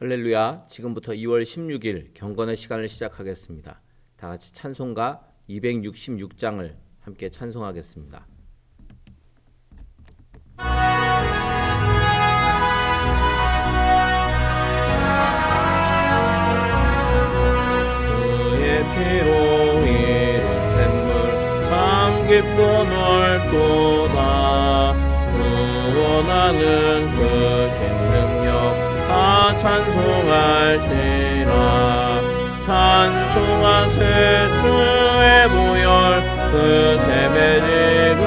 할렐루야. 지금부터 2월 16일 경건의 시간을 시작하겠습니다. 다 같이 찬송가 266장을 함께 찬송하겠습니다. 주의 피로 이룬 샘물 참 깊고 넓도다. 구원하는 그 신능력 다 찬송할지라. 찬송하세 주의 보혈 그 샘에 지금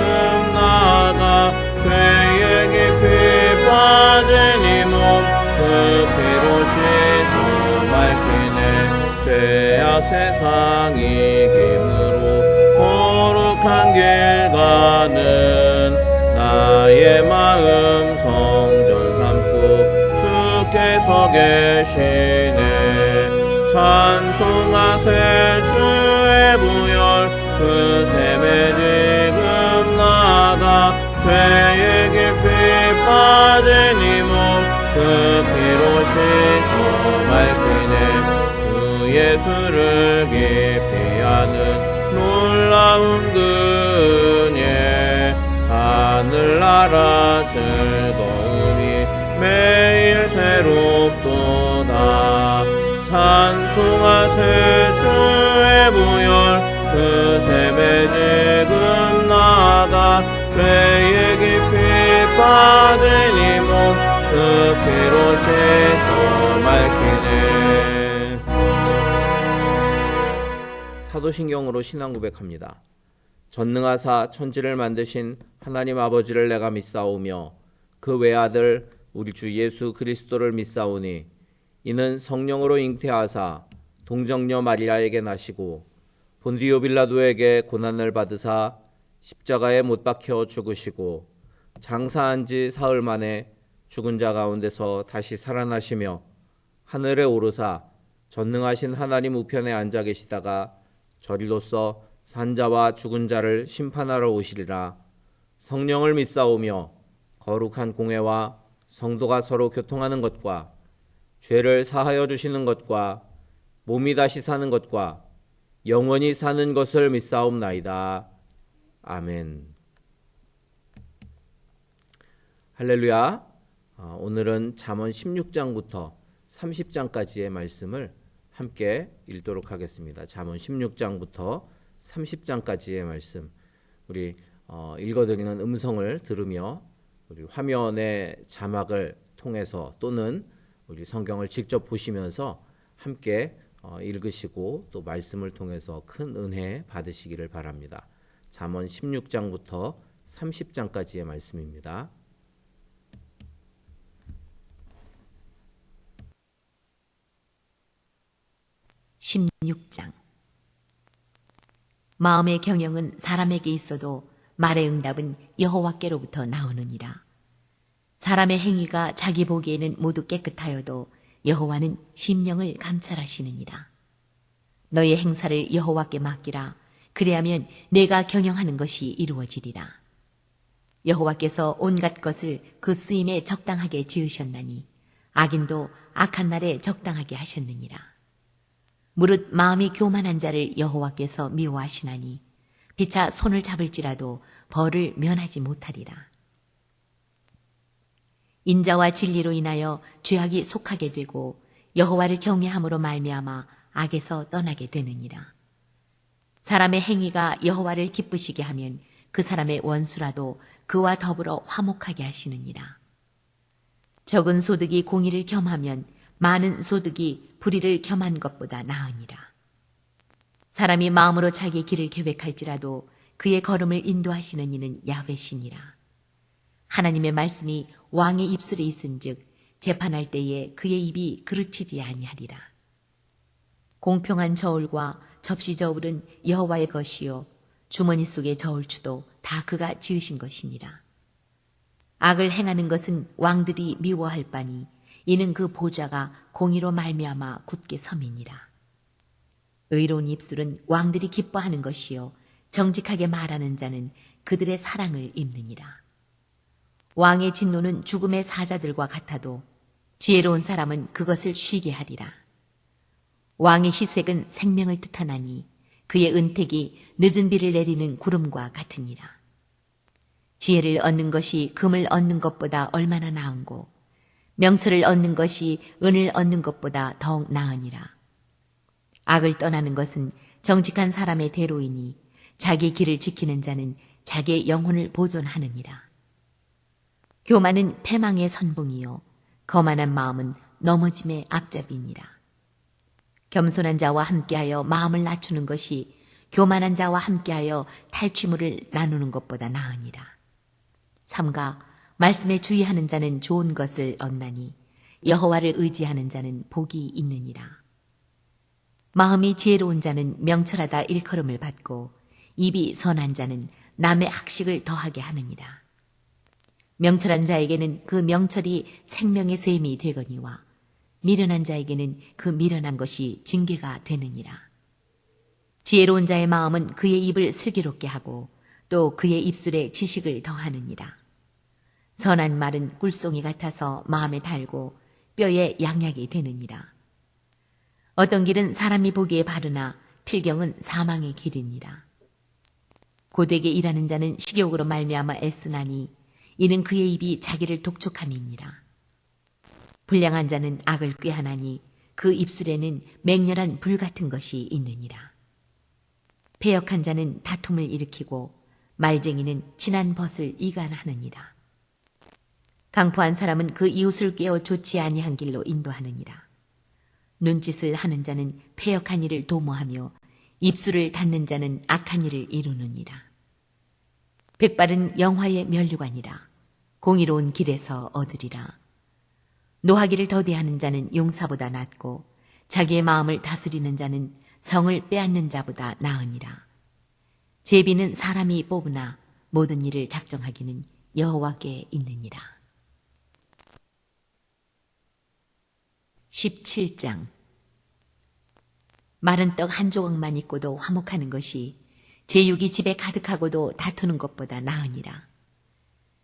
나가 죄의 깊이 빠진 이 몸 그 피로 씻어 밝히네. 죄악 세상 이김으로 거룩한 길 가는 나의 마음 성전 삼고 주께서 계시네. 찬송하세 주의 보혈 그 샘에 지금 나가 죄의 깊이 빠진 이 몸 그 피로 씻어 밝히네. 그 예수를 깊이 아는 놀라운 은혜 하늘나라 즐거움이 매일 새롭도다. 찬송하세 주의 보혈 그 샘에 지금 나가 죄의 깊이 빠진 이 몸 그 피로 씻어 밝히네. 사도신경으로 신앙 고백합니다. 전능하사 천지를 만드신 하나님 아버지를 내가 믿사오며 그 외아들 우리 주 예수 그리스도를 믿사오니 이는 성령으로 잉태하사 동정녀 마리아에게 나시고 본디오 빌라도에게 고난을 받으사 십자가에 못 박혀 죽으시고 장사한 지 사흘 만에 죽은 자 가운데서 다시 살아나시며 하늘에 오르사 전능하신 하나님 우편에 앉아 계시다가 저리로서 산자와 죽은 자를 심판하러 오시리라. 성령을 믿사오며 거룩한 공회와 성도가 서로 교통하는 것과 죄를 사하여 주시는 것과 몸이 다시 사는 것과 영원히 사는 것을 믿사옵나이다. 아멘. 할렐루야. 오늘은 잠언 16장부터 30장까지의 말씀을 함께 읽도록 하겠습니다. 잠언 16장부터 30장까지의 말씀, 우리 읽어드리는 음성을 들으며 우리 화면의 자막을 통해서 또는 우리 성경을 직접 보시면서 함께 읽으시고 또 말씀을 통해서 큰 은혜 받으시기를 바랍니다. 잠언 16장부터 30장까지의 말씀입니다. 16장. 마음의 경영은 사람에게 있어도 말의 응답은 여호와께로부터 나오느니라. 사람의 행위가 자기 보기에는 모두 깨끗하여도 여호와는 심령을 감찰하시느니라. 너의 행사를 여호와께 맡기라. 그리하면 내가 경영하는 것이 이루어지리라. 여호와께서 온갖 것을 그 쓰임에 적당하게 지으셨나니 악인도 악한 날에 적당하게 하셨느니라. 무릇 마음이 교만한 자를 여호와께서 미워하시나니 피차 손을 잡을지라도 벌을 면하지 못하리라. 인자와 진리로 인하여 죄악이 속하게 되고 여호와를 경외함으로 말미암아 악에서 떠나게 되느니라. 사람의 행위가 여호와를 기쁘시게 하면 그 사람의 원수라도 그와 더불어 화목하게 하시느니라. 적은 소득이 공의를 겸하면 많은 소득이 불의를 겸한 것보다 나으니라. 사람이 마음으로 자기 길을 계획할지라도 그의 걸음을 인도하시는 이는 야훼시니라. 하나님의 말씀이 왕의 입술에 있은즉 재판할 때에 그의 입이 그르치지 아니하리라. 공평한 저울과 접시 저울은 여호와의 것이요 주머니 속의 저울추도 다 그가 지으신 것이니라. 악을 행하는 것은 왕들이 미워할 바니 이는 그 보좌가 공의로 말미암아 굳게 섬이니라. 의로운 입술은 왕들이 기뻐하는 것이요 정직하게 말하는 자는 그들의 사랑을 입느니라. 왕의 진노는 죽음의 사자들과 같아도 지혜로운 사람은 그것을 쉬게 하리라. 왕의 희색은 생명을 뜻하나니 그의 은택이 늦은 비를 내리는 구름과 같으니라. 지혜를 얻는 것이 금을 얻는 것보다 얼마나 나은고 명철을 얻는 것이 은을 얻는 것보다 더욱 나으니라. 악을 떠나는 것은 정직한 사람의 대로이니 자기 길을 지키는 자는 자기의 영혼을 보존하느니라. 교만은 패망의 선봉이요 거만한 마음은 넘어짐의 앞잡이니라. 겸손한 자와 함께하여 마음을 낮추는 것이 교만한 자와 함께하여 탈취물을 나누는 것보다 나으니라. 삼가 말씀에 주의하는 자는 좋은 것을 얻나니 여호와를 의지하는 자는 복이 있느니라. 마음이 지혜로운 자는 명철하다 일컬음을 받고 입이 선한 자는 남의 학식을 더하게 하느니라. 명철한 자에게는 그 명철이 생명의 셈이 되거니와 미련한 자에게는 그 미련한 것이 징계가 되느니라. 지혜로운 자의 마음은 그의 입을 슬기롭게 하고 또 그의 입술에 지식을 더하느니라. 선한 말은 꿀송이 같아서 마음에 달고 뼈에 양약이 되느니라. 어떤 길은 사람이 보기에 바르나 필경은 사망의 길이니라. 고되게 일하는 자는 식욕으로 말미암아 애쓰나니 이는 그의 입이 자기를 독촉함이니라. 불량한 자는 악을 꾀하나니 그 입술에는 맹렬한 불 같은 것이 있느니라. 패역한 자는 다툼을 일으키고 말쟁이는 진한 벗을 이간하느니라. 강포한 사람은 그 이웃을 깨어 좋지 아니한 길로 인도하느니라. 눈짓을 하는 자는 패역한 일을 도모하며 입술을 닫는 자는 악한 일을 이루느니라. 백발은 영화의 면류관이라. 공의로운 길에서 얻으리라. 노하기를 더디하는 자는 용사보다 낫고 자기의 마음을 다스리는 자는 성을 빼앗는 자보다 나으니라. 제비는 사람이 뽑으나 모든 일을 작정하기는 여호와께 있느니라. 17장. 마른 떡 한 조각만 있고도 화목하는 것이 제육이 집에 가득하고도 다투는 것보다 나으니라.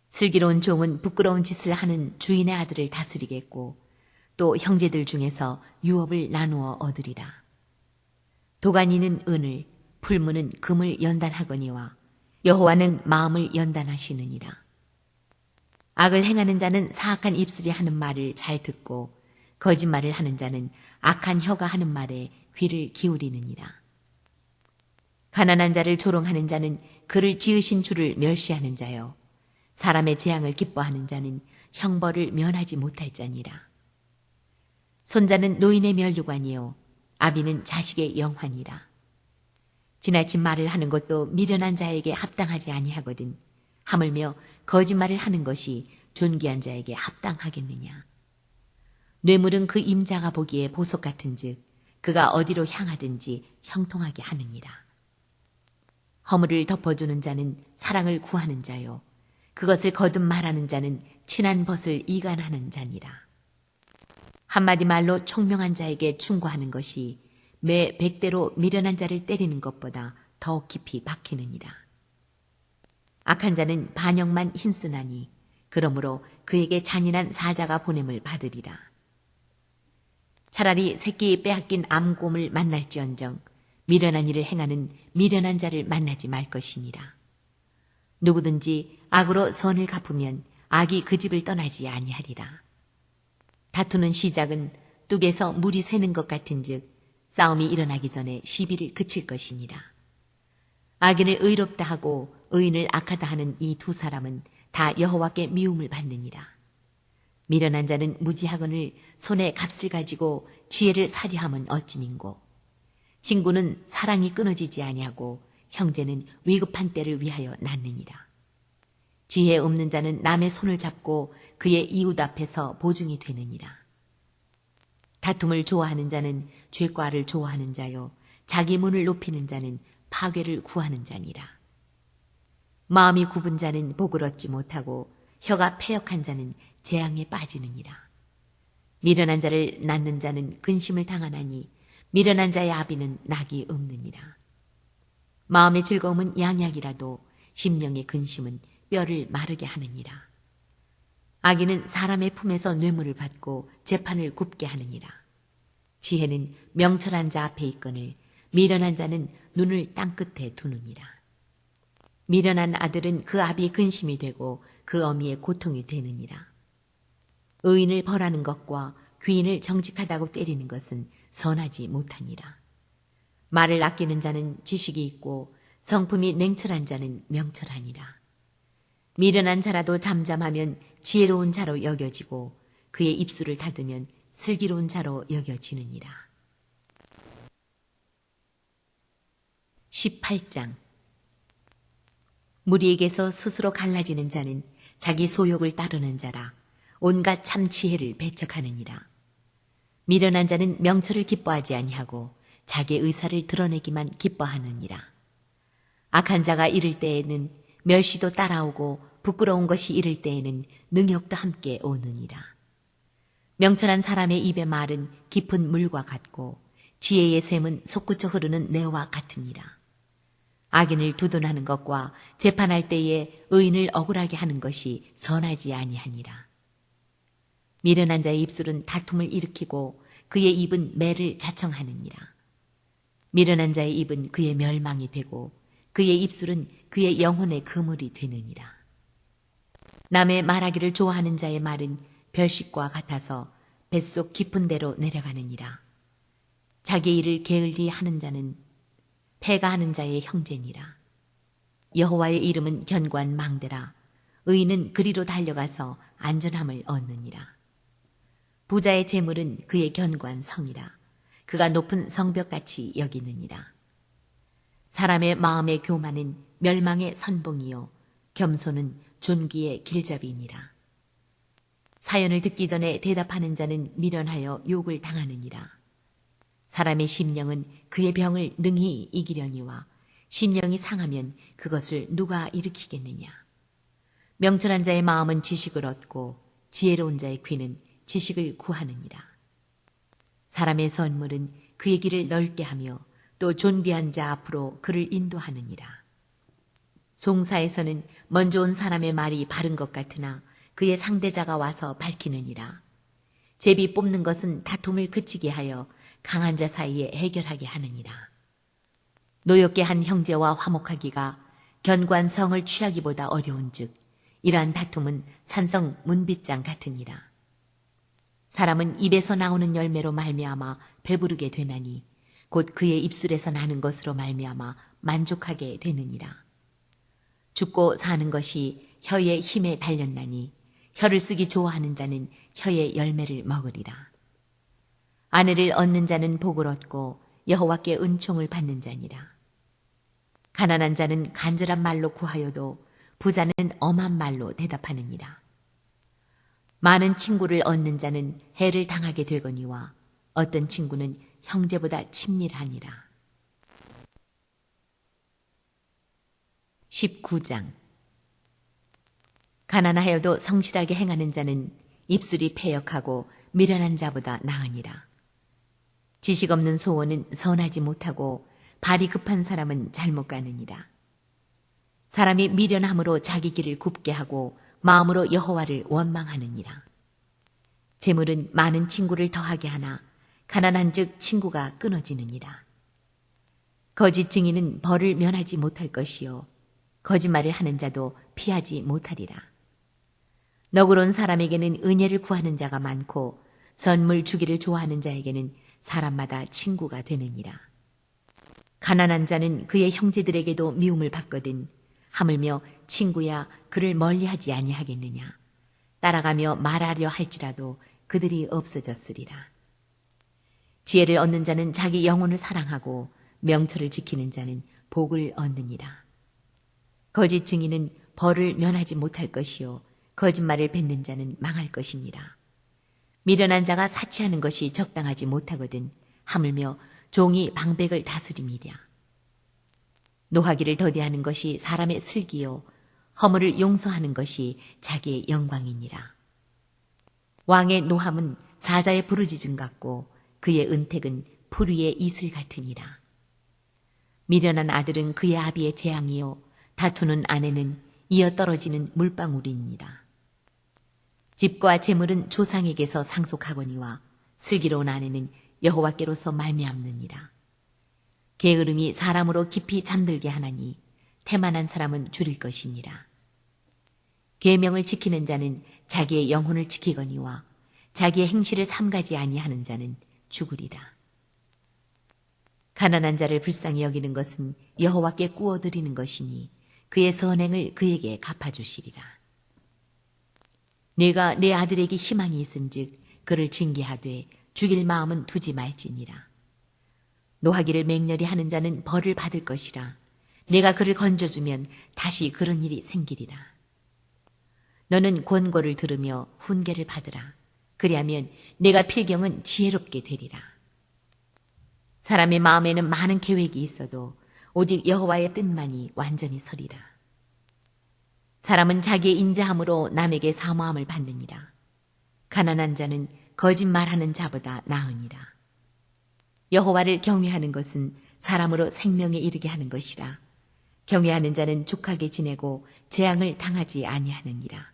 슬기로운 종은 부끄러운 짓을 하는 주인의 아들을 다스리겠고 또 형제들 중에서 유업을 나누어 얻으리라. 도가니는 은을, 풀무는 금을 연단하거니와 여호와는 마음을 연단하시느니라. 악을 행하는 자는 사악한 입술이 하는 말을 잘 듣고 거짓말을 하는 자는 악한 혀가 하는 말에 귀를 기울이느니라. 가난한 자를 조롱하는 자는 그를 지으신 주를 멸시하는 자요 사람의 재앙을 기뻐하는 자는 형벌을 면하지 못할 자니라. 손자는 노인의 면류관이요 아비는 자식의 영환이라. 지나친 말을 하는 것도 미련한 자에게 합당하지 아니하거든 하물며 거짓말을 하는 것이 존귀한 자에게 합당하겠느냐. 뇌물은 그 임자가 보기에 보석 같은즉 그가 어디로 향하든지 형통하게 하느니라. 허물을 덮어주는 자는 사랑을 구하는 자요 그것을 거듭 말하는 자는 친한 벗을 이간하는 자니라. 한마디 말로 총명한 자에게 충고하는 것이 매 100대로 미련한 자를 때리는 것보다 더 깊이 박히느니라. 악한 자는 반역만 힘쓰나니 그러므로 그에게 잔인한 사자가 보냄을 받으리라. 차라리 새끼 빼앗긴 암곰을 만날지언정 미련한 일을 행하는 미련한 자를 만나지 말 것이니라. 누구든지 악으로 선을 갚으면 악이 그 집을 떠나지 아니하리라. 다투는 시작은 뚝에서 물이 새는 것 같은즉 싸움이 일어나기 전에 시비를 그칠 것이니라. 악인을 의롭다 하고 의인을 악하다 하는 이 두 사람은 다 여호와께 미움을 받느니라. 미련한 자는 무지하거늘 손에 값을 가지고 지혜를 사려함은 어찌민고. 친구는 사랑이 끊어지지 아니하고 형제는 위급한 때를 위하여 낳느니라. 지혜 없는 자는 남의 손을 잡고 그의 이웃 앞에서 보증이 되느니라. 다툼을 좋아하는 자는 죄과를 좋아하는 자요 자기 문을 높이는 자는 파괴를 구하는 자니라. 마음이 굽은 자는 복을 얻지 못하고 혀가 패역한 자는 재앙에 빠지느니라. 미련한 자를 낳는 자는 근심을 당하나니 미련한 자의 아비는 낙이 없느니라. 마음의 즐거움은 양약이라도 심령의 근심은 뼈를 마르게 하느니라. 악인은 사람의 품에서 뇌물을 받고 재판을 굽게 하느니라. 지혜는 명철한 자 앞에 있거늘 미련한 자는 눈을 땅끝에 두느니라. 미련한 아들은 그 아비의 근심이 되고 그 어미의 고통이 되느니라. 의인을 벌하는 것과 귀인을 정직하다고 때리는 것은 선하지 못하니라. 말을 아끼는 자는 지식이 있고 성품이 냉철한 자는 명철하니라. 미련한 자라도 잠잠하면 지혜로운 자로 여겨지고 그의 입술을 닫으면 슬기로운 자로 여겨지느니라. 18장. 무리에게서 스스로 갈라지는 자는 자기 소욕을 따르는 자라 온갖 참 지혜를 배척하느니라. 미련한 자는 명철을 기뻐하지 아니하고 자기의 의사를 드러내기만 기뻐하느니라. 악한 자가 이를 때에는 멸시도 따라오고 부끄러운 것이 이를 때에는 능욕도 함께 오느니라. 명철한 사람의 입의 말은 깊은 물과 같고 지혜의 샘은 솟구쳐 흐르는 내와 같으니라. 악인을 두둔하는 것과 재판할 때에 의인을 억울하게 하는 것이 선하지 아니하니라. 미련한 자의 입술은 다툼을 일으키고 그의 입은 매를 자청하느니라. 미련한 자의 입은 그의 멸망이 되고 그의 입술은 그의 영혼의 그물이 되느니라. 남의 말하기를 좋아하는 자의 말은 별식과 같아서 뱃속 깊은 데로 내려가느니라. 자기 일을 게을리 하는 자는 패가하는 자의 형제니라. 여호와의 이름은 견고한 망대라. 의인은 그리로 달려가서 안전함을 얻느니라. 부자의 재물은 그의 견고한 성이라. 그가 높은 성벽같이 여기느니라. 사람의 마음의 교만은 멸망의 선봉이요 겸손은 존귀의 길잡이니라. 사연을 듣기 전에 대답하는 자는 미련하여 욕을 당하느니라. 사람의 심령은 그의 병을 능히 이기려니와 심령이 상하면 그것을 누가 일으키겠느냐. 명철한 자의 마음은 지식을 얻고 지혜로운 자의 귀는 지식을 구하느니라. 사람의 선물은 그의 길을 넓게 하며 또 존귀한 자 앞으로 그를 인도하느니라. 송사에서는 먼저 온 사람의 말이 바른 것 같으나 그의 상대자가 와서 밝히느니라. 제비 뽑는 것은 다툼을 그치게 하여 강한 자 사이에 해결하게 하느니라. 노엽게 한 형제와 화목하기가 견고한 성을 취하기보다 어려운즉 이러한 다툼은 산성 문빗장 같으니라. 사람은 입에서 나오는 열매로 말미암아 배부르게 되나니 곧 그의 입술에서 나는 것으로 말미암아 만족하게 되느니라. 죽고 사는 것이 혀의 힘에 달렸나니 혀를 쓰기 좋아하는 자는 혀의 열매를 먹으리라. 아내를 얻는 자는 복을 얻고 여호와께 은총을 받는 자니라. 가난한 자는 간절한 말로 구하여도 부자는 엄한 말로 대답하느니라. 많은 친구를 얻는 자는 해를 당하게 되거니와 어떤 친구는 형제보다 친밀하니라. 19장. 가난하여도 성실하게 행하는 자는 입술이 패역하고 미련한 자보다 나으니라. 지식 없는 소원은 선하지 못하고 발이 급한 사람은 잘못 가느니라. 사람이 미련함으로 자기 길을 굽게 하고 마음으로 여호와를 원망하느니라. 재물은 많은 친구를 더하게 하나 가난한즉 친구가 끊어지느니라. 거짓 증인은 벌을 면하지 못할 것이요 거짓말을 하는 자도 피하지 못하리라. 너그러운 사람에게는 은혜를 구하는 자가 많고 선물 주기를 좋아하는 자에게는 사람마다 친구가 되느니라. 가난한 자는 그의 형제들에게도 미움을 받거든 하물며 친구야 그를 멀리하지 아니하겠느냐. 따라가며 말하려 할지라도 그들이 없어졌으리라. 지혜를 얻는 자는 자기 영혼을 사랑하고 명철을 지키는 자는 복을 얻느니라. 거짓 증인은 벌을 면하지 못할 것이요 거짓말을 뱉는 자는 망할 것이니라. 미련한 자가 사치하는 것이 적당하지 못하거든 하물며 종이 방백을 다스림이랴. 노하기를 더디하는 것이 사람의 슬기요 허물을 용서하는 것이 자기의 영광이니라. 왕의 노함은 사자의 부르짖음 같고 그의 은택은 풀 위의 이슬 같으니라. 미련한 아들은 그의 아비의 재앙이요 다투는 아내는 이어 떨어지는 물방울이니라. 집과 재물은 조상에게서 상속하거니와 슬기로운 아내는 여호와께로서 말미암느니라. 게으름이 사람으로 깊이 잠들게 하나니 태만한 사람은 줄일 것이니라. 계명을 지키는 자는 자기의 영혼을 지키거니와 자기의 행실을 삼가지 아니하는 자는 죽으리라. 가난한 자를 불쌍히 여기는 것은 여호와께 꾸어드리는 것이니 그의 선행을 그에게 갚아주시리라. 내가 내 아들에게 희망이 있은즉 그를 징계하되 죽일 마음은 두지 말지니라. 노하기를 맹렬히 하는 자는 벌을 받을 것이라. 내가 그를 건져주면 다시 그런 일이 생기리라. 너는 권고를 들으며 훈계를 받으라. 그리하면 내가 필경은 지혜롭게 되리라. 사람의 마음에는 많은 계획이 있어도 오직 여호와의 뜻만이 완전히 서리라. 사람은 자기의 인자함으로 남에게 사모함을 받느니라. 가난한 자는 거짓말하는 자보다 나으니라. 여호와를 경외하는 것은 사람으로 생명에 이르게 하는 것이라. 경외하는 자는 족하게 지내고 재앙을 당하지 아니하느니라.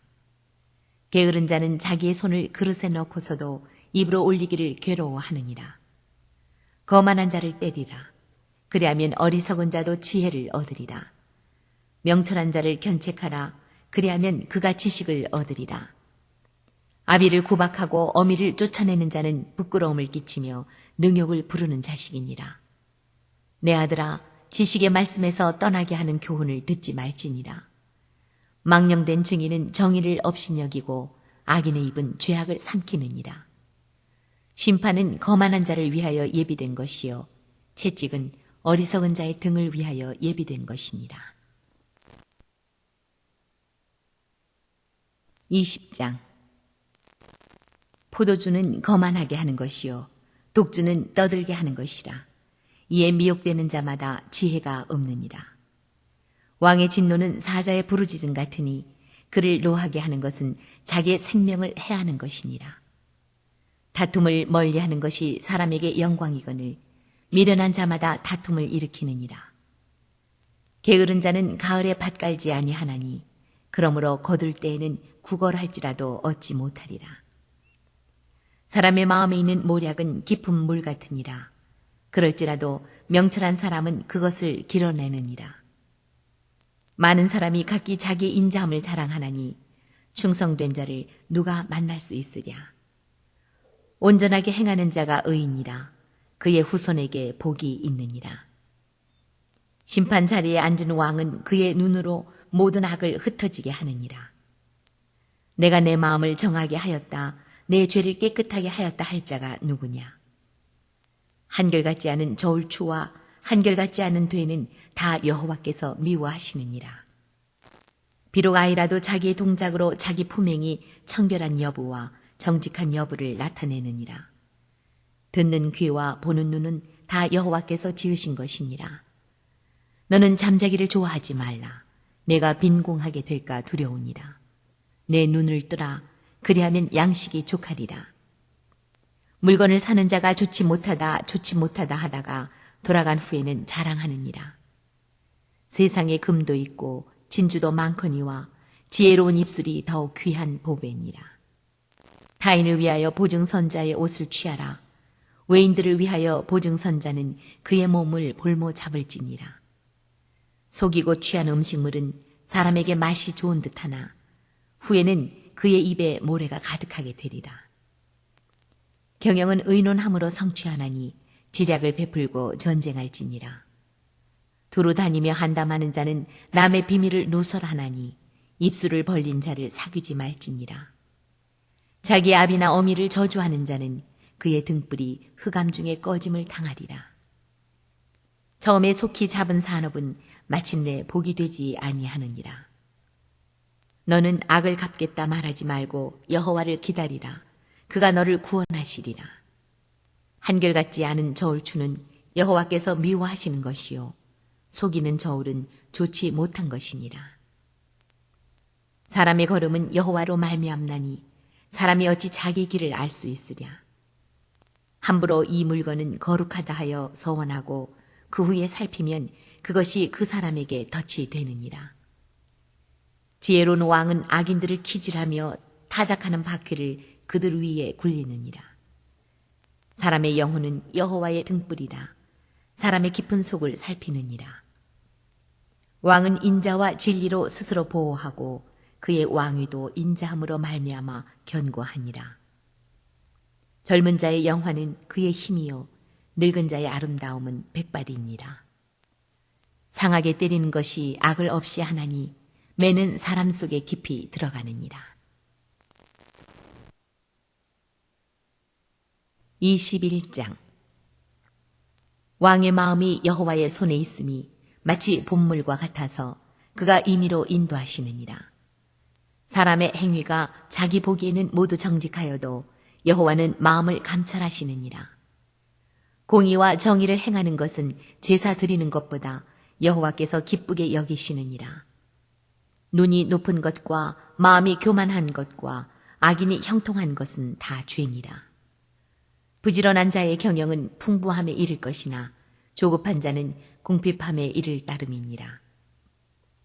게으른 자는 자기의 손을 그릇에 넣고서도 입으로 올리기를 괴로워하느니라. 거만한 자를 때리라. 그리하면 어리석은 자도 지혜를 얻으리라. 명철한 자를 견책하라. 그리하면 그가 지식을 얻으리라. 아비를 구박하고 어미를 쫓아내는 자는 부끄러움을 끼치며 능욕을 부르는 자식이니라. 내 아들아, 지식의 말씀에서 떠나게 하는 교훈을 듣지 말지니라. 망령된 증인은 정의를 업신여기고 악인의 입은 죄악을 삼키느니라. 심판은 거만한 자를 위하여 예비된 것이요 채찍은 어리석은 자의 등을 위하여 예비된 것이니라. 20장. 포도주는 거만하게 하는 것이요 독주는 떠들게 하는 것이라. 이에 미혹되는 자마다 지혜가 없느니라. 왕의 진노는 사자의 부르짖음 같으니 그를 노하게 하는 것은 자기의 생명을 해하는 것이니라. 다툼을 멀리하는 것이 사람에게 영광이거늘 미련한 자마다 다툼을 일으키느니라. 게으른 자는 가을에 밭 갈지 아니하나니 그러므로 거둘 때에는 구걸할지라도 얻지 못하리라. 사람의 마음에 있는 모략은 깊은 물 같으니라. 그럴지라도 명철한 사람은 그것을 길어내느니라. 많은 사람이 각기 자기의 인자함을 자랑하나니 충성된 자를 누가 만날 수 있으랴. 온전하게 행하는 자가 의인이라. 그의 후손에게 복이 있느니라. 심판 자리에 앉은 왕은 그의 눈으로 모든 악을 흩어지게 하느니라. 내가 내 마음을 정하게 하였다. 내 죄를 깨끗하게 하였다 할 자가 누구냐. 한결같지 않은 저울추와 한결같지 않은 되는 다 여호와께서 미워하시느니라. 비록 아이라도 자기의 동작으로 자기 품행이 청결한 여부와 정직한 여부를 나타내느니라. 듣는 귀와 보는 눈은 다 여호와께서 지으신 것이니라. 너는 잠자기를 좋아하지 말라. 내가 빈공하게 될까 두려우니라. 내 눈을 뜨라. 그리하면 양식이 족하리라. 물건을 사는 자가 좋지 못하다 하다가 돌아간 후에는 자랑하느니라. 세상에 금도 있고 진주도 많거니와 지혜로운 입술이 더욱 귀한 보배니라. 타인을 위하여 보증선자의 옷을 취하라. 외인들을 위하여 보증선자는 그의 몸을 볼모 잡을지니라. 속이고 취한 음식물은 사람에게 맛이 좋은 듯하나 후에는 그의 입에 모래가 가득하게 되리라. 경영은 의논함으로 성취하나니 지략을 베풀고 전쟁할지니라. 두루 다니며 한담하는 자는 남의 비밀을 누설하나니 입술을 벌린 자를 사귀지 말지니라. 자기 아비나 어미를 저주하는 자는 그의 등불이 흑암 중에 꺼짐을 당하리라. 처음에 속히 잡은 산업은 마침내 복이 되지 아니하느니라. 너는 악을 갚겠다 말하지 말고 여호와를 기다리라. 그가 너를 구원하시리라. 한결같지 않은 저울추는 여호와께서 미워하시는 것이요 속이는 저울은 좋지 못한 것이니라. 사람의 걸음은 여호와로 말미암나니 사람이 어찌 자기 길을 알 수 있으랴. 함부로 이 물건은 거룩하다 하여 서원하고 그 후에 살피면 그것이 그 사람에게 덫이 되느니라. 지혜로운 왕은 악인들을 키질하며 타작하는 바퀴를 그들 위에 굴리느니라. 사람의 영혼은 여호와의 등불이라. 사람의 깊은 속을 살피느니라. 왕은 인자와 진리로 스스로 보호하고 그의 왕위도 인자함으로 말미암아 견고하니라. 젊은 자의 영화는 그의 힘이요 늙은 자의 아름다움은 백발이니라. 상하게 때리는 것이 악을 없이 하나니 매는 사람 속에 깊이 들어가느니라. 21장. 왕의 마음이 여호와의 손에 있음이 마치 봄물과 같아서 그가 임의로 인도하시느니라. 사람의 행위가 자기 보기에는 모두 정직하여도 여호와는 마음을 감찰하시느니라. 공의와 정의를 행하는 것은 제사 드리는 것보다 여호와께서 기쁘게 여기시느니라. 눈이 높은 것과 마음이 교만한 것과 악인이 형통한 것은 다 죄니라. 부지런한 자의 경영은 풍부함에 이를 것이나 조급한 자는 궁핍함에 이를 따름이니라.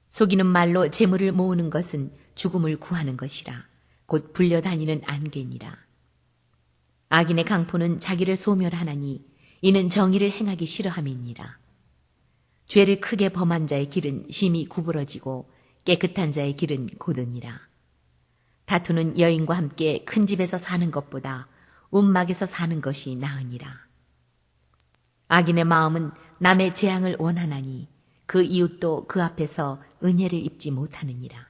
속이는 말로 재물을 모으는 것은 죽음을 구하는 것이라 곧 불려다니는 안개니라. 악인의 강포는 자기를 소멸하나니 이는 정의를 행하기 싫어함이니라. 죄를 크게 범한 자의 길은 심히 구부러지고 깨끗한 자의 길은 고드니라. 다투는 여인과 함께 큰 집에서 사는 것보다 움막에서 사는 것이 나으니라. 악인의 마음은 남의 재앙을 원하나니 그 이웃도 그 앞에서 은혜를 입지 못하느니라.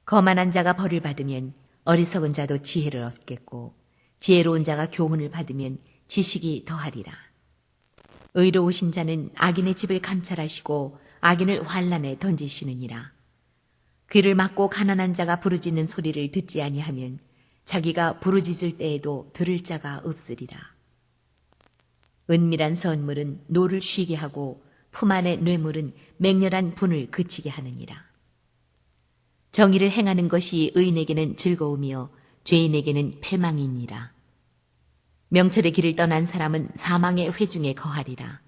거만한 자가 벌을 받으면 어리석은 자도 지혜를 얻겠고 지혜로운 자가 교훈을 받으면 지식이 더하리라. 의로우신 자는 악인의 집을 감찰하시고 악인을 환란에 던지시느니라. 귀를 막고 가난한 자가 부르짖는 소리를 듣지 아니하면 자기가 부르짖을 때에도 들을 자가 없으리라. 은밀한 선물은 노를 쉬게 하고 품 안의 뇌물은 맹렬한 분을 그치게 하느니라. 정의를 행하는 것이 의인에게는 즐거움이요 죄인에게는 패망이니라. 명철의 길을 떠난 사람은 사망의 회중에 거하리라.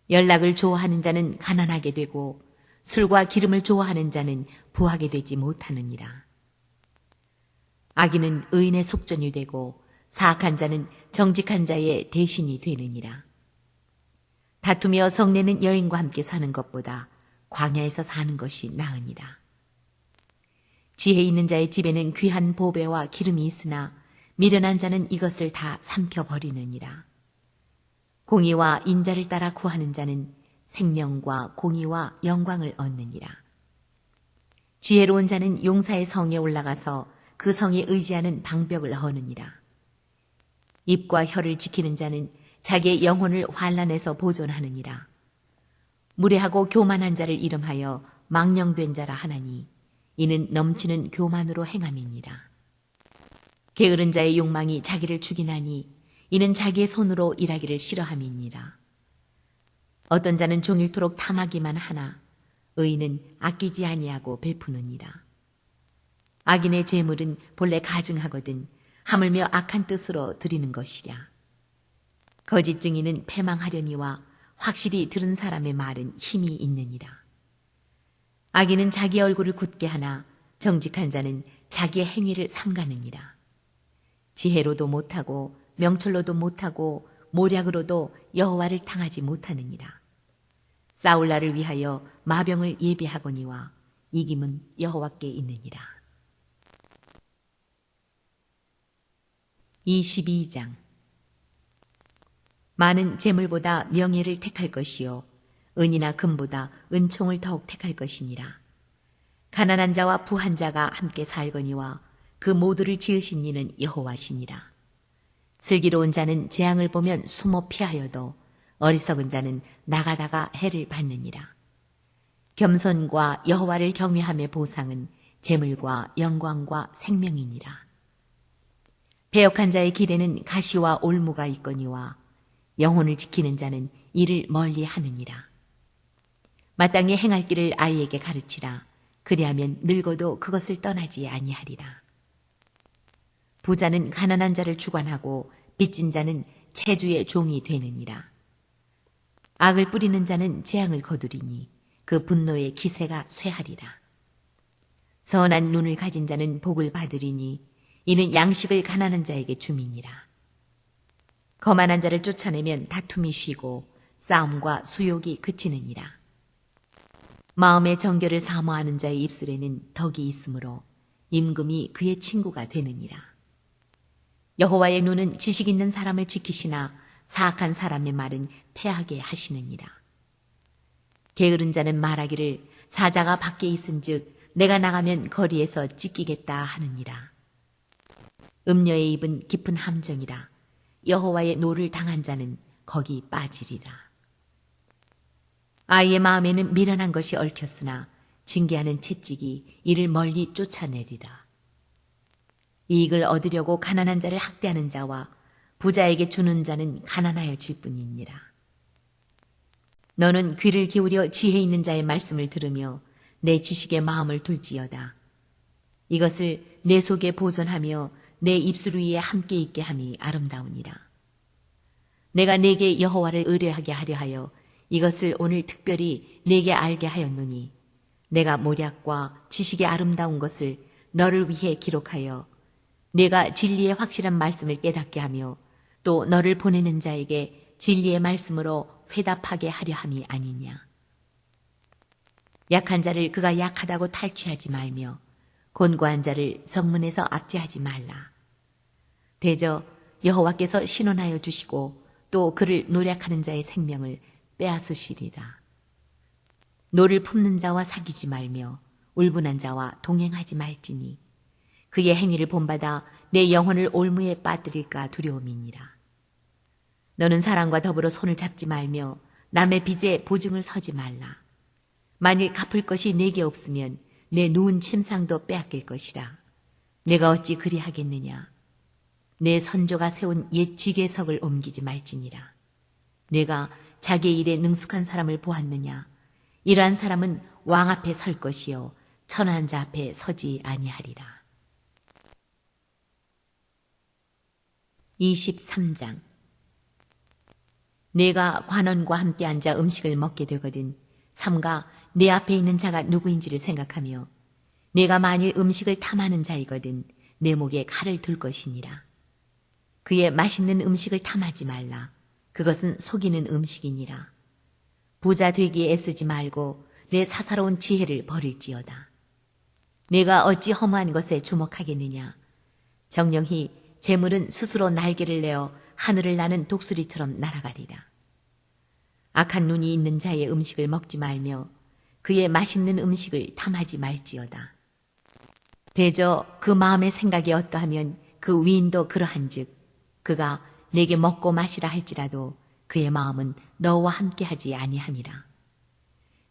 연락을 좋아하는 자는 가난하게 되고 술과 기름을 좋아하는 자는 부하게 되지 못하느니라. 악인은 의인의 속전이 되고 사악한 자는 정직한 자의 대신이 되느니라. 다투며 성내는 여인과 함께 사는 것보다 광야에서 사는 것이 나으니라. 지혜 있는 자의 집에는 귀한 보배와 기름이 있으나 미련한 자는 이것을 다 삼켜버리느니라. 공의와 인자를 따라 구하는 자는 생명과 공의와 영광을 얻느니라. 지혜로운 자는 용사의 성에 올라가서 그 성에 의지하는 방벽을 허느니라. 입과 혀를 지키는 자는 자기의 영혼을 환난에서 보존하느니라. 무례하고 교만한 자를 이름하여 망령된 자라 하나니 이는 넘치는 교만으로 행함이니라. 게으른 자의 욕망이 자기를 죽이나니 이는 자기의 손으로 일하기를 싫어함이니라. 어떤 자는 종일토록 탐하기만 하나 의인은 아끼지 아니하고 베푸느니라. 악인의 재물은 본래 가증하거든 하물며 악한 뜻으로 드리는 것이랴. 거짓 증인은 패망하려니와 확실히 들은 사람의 말은 힘이 있느니라. 악인은 자기 얼굴을 굳게 하나 정직한 자는 자기의 행위를 삼가느니라. 지혜로도 못하고 명철로도 못하고 모략으로도 여호와를 당하지 못하느니라. 싸울 날을 위하여 마병을 예비하거니와 이김은 여호와께 있느니라. 22장. 많은 재물보다 명예를 택할 것이요 은이나 금보다 은총을 더욱 택할 것이니라. 가난한 자와 부한 자가 함께 살거니와 그 모두를 지으신 이는 여호와시니라. 슬기로운 자는 재앙을 보면 숨어 피하여도 어리석은 자는 나가다가 해를 받느니라. 겸손과 여호와를 경외함의 보상은 재물과 영광과 생명이니라. 배역한 자의 길에는 가시와 올무가 있거니와 영혼을 지키는 자는 이를 멀리 하느니라. 마땅히 행할 길을 아이에게 가르치라. 그리하면 늙어도 그것을 떠나지 아니하리라. 부자는 가난한 자를 주관하고 빚진 자는 체주의 종이 되느니라. 악을 뿌리는 자는 재앙을 거두리니 그 분노의 기세가 쇠하리라. 선한 눈을 가진 자는 복을 받으리니 이는 양식을 가난한 자에게 줌이니라. 거만한 자를 쫓아내면 다툼이 쉬고 싸움과 수욕이 그치느니라. 마음의 정결을 사모하는 자의 입술에는 덕이 있으므로 임금이 그의 친구가 되느니라. 여호와의 눈은 지식 있는 사람을 지키시나 사악한 사람의 말은 패하게 하시느니라. 게으른 자는 말하기를 사자가 밖에 있은즉 내가 나가면 거리에서 찢기겠다 하느니라. 음녀의 입은 깊은 함정이라. 여호와의 노를 당한 자는 거기 빠지리라. 아이의 마음에는 미련한 것이 얽혔으나 징계하는 채찍이 이를 멀리 쫓아내리라. 이익을 얻으려고 가난한 자를 학대하는 자와 부자에게 주는 자는 가난하여질 뿐이니라. 너는 귀를 기울여 지혜 있는 자의 말씀을 들으며 내 지식에 마음을 둘지어다. 이것을 내 속에 보존하며 내 입술 위에 함께 있게 함이 아름다우니라. 내가 네게 여호와를 의뢰하게 하려 하여 이것을 오늘 특별히 네게 알게 하였노니 내가 모략과 지식의 아름다운 것을 너를 위해 기록하여 네가 진리의 확실한 말씀을 깨닫게 하며 또 너를 보내는 자에게 진리의 말씀으로 회답하게 하려 함이 아니냐. 약한 자를 그가 약하다고 탈취하지 말며 곤고한 자를 성문에서 압제하지 말라. 대저 여호와께서 신원하여 주시고 또 그를 노략하는 자의 생명을 빼앗으시리라. 노를 품는 자와 사귀지 말며 울분한 자와 동행하지 말지니 그의 행위를 본받아 내 영혼을 올무에 빠뜨릴까 두려움이니라. 너는 사람과 더불어 손을 잡지 말며 남의 빚에 보증을 서지 말라. 만일 갚을 것이 내게 없으면 내 누운 침상도 빼앗길 것이라. 내가 어찌 그리하겠느냐. 내 선조가 세운 옛 지계석을 옮기지 말지니라. 내가 자기 일에 능숙한 사람을 보았느냐. 이러한 사람은 왕 앞에 설 것이요 천한 자 앞에 서지 아니하리라. 23장. 내가 관원과 함께 앉아 음식을 먹게 되거든 삼가 내 앞에 있는 자가 누구인지를 생각하며 내가 만일 음식을 탐하는 자이거든 내 목에 칼을 둘 것이니라. 그의 맛있는 음식을 탐하지 말라. 그것은 속이는 음식이니라. 부자 되기에 애쓰지 말고 내 사사로운 지혜를 버릴지어다. 내가 어찌 허무한 것에 주목하겠느냐. 정령히 재물은 스스로 날개를 내어 하늘을 나는 독수리처럼 날아가리라. 악한 눈이 있는 자의 음식을 먹지 말며 그의 맛있는 음식을 탐하지 말지어다. 대저 그 마음의 생각이 어떠하면 그 위인도 그러한즉 그가 내게 먹고 마시라 할지라도 그의 마음은 너와 함께하지 아니함이라.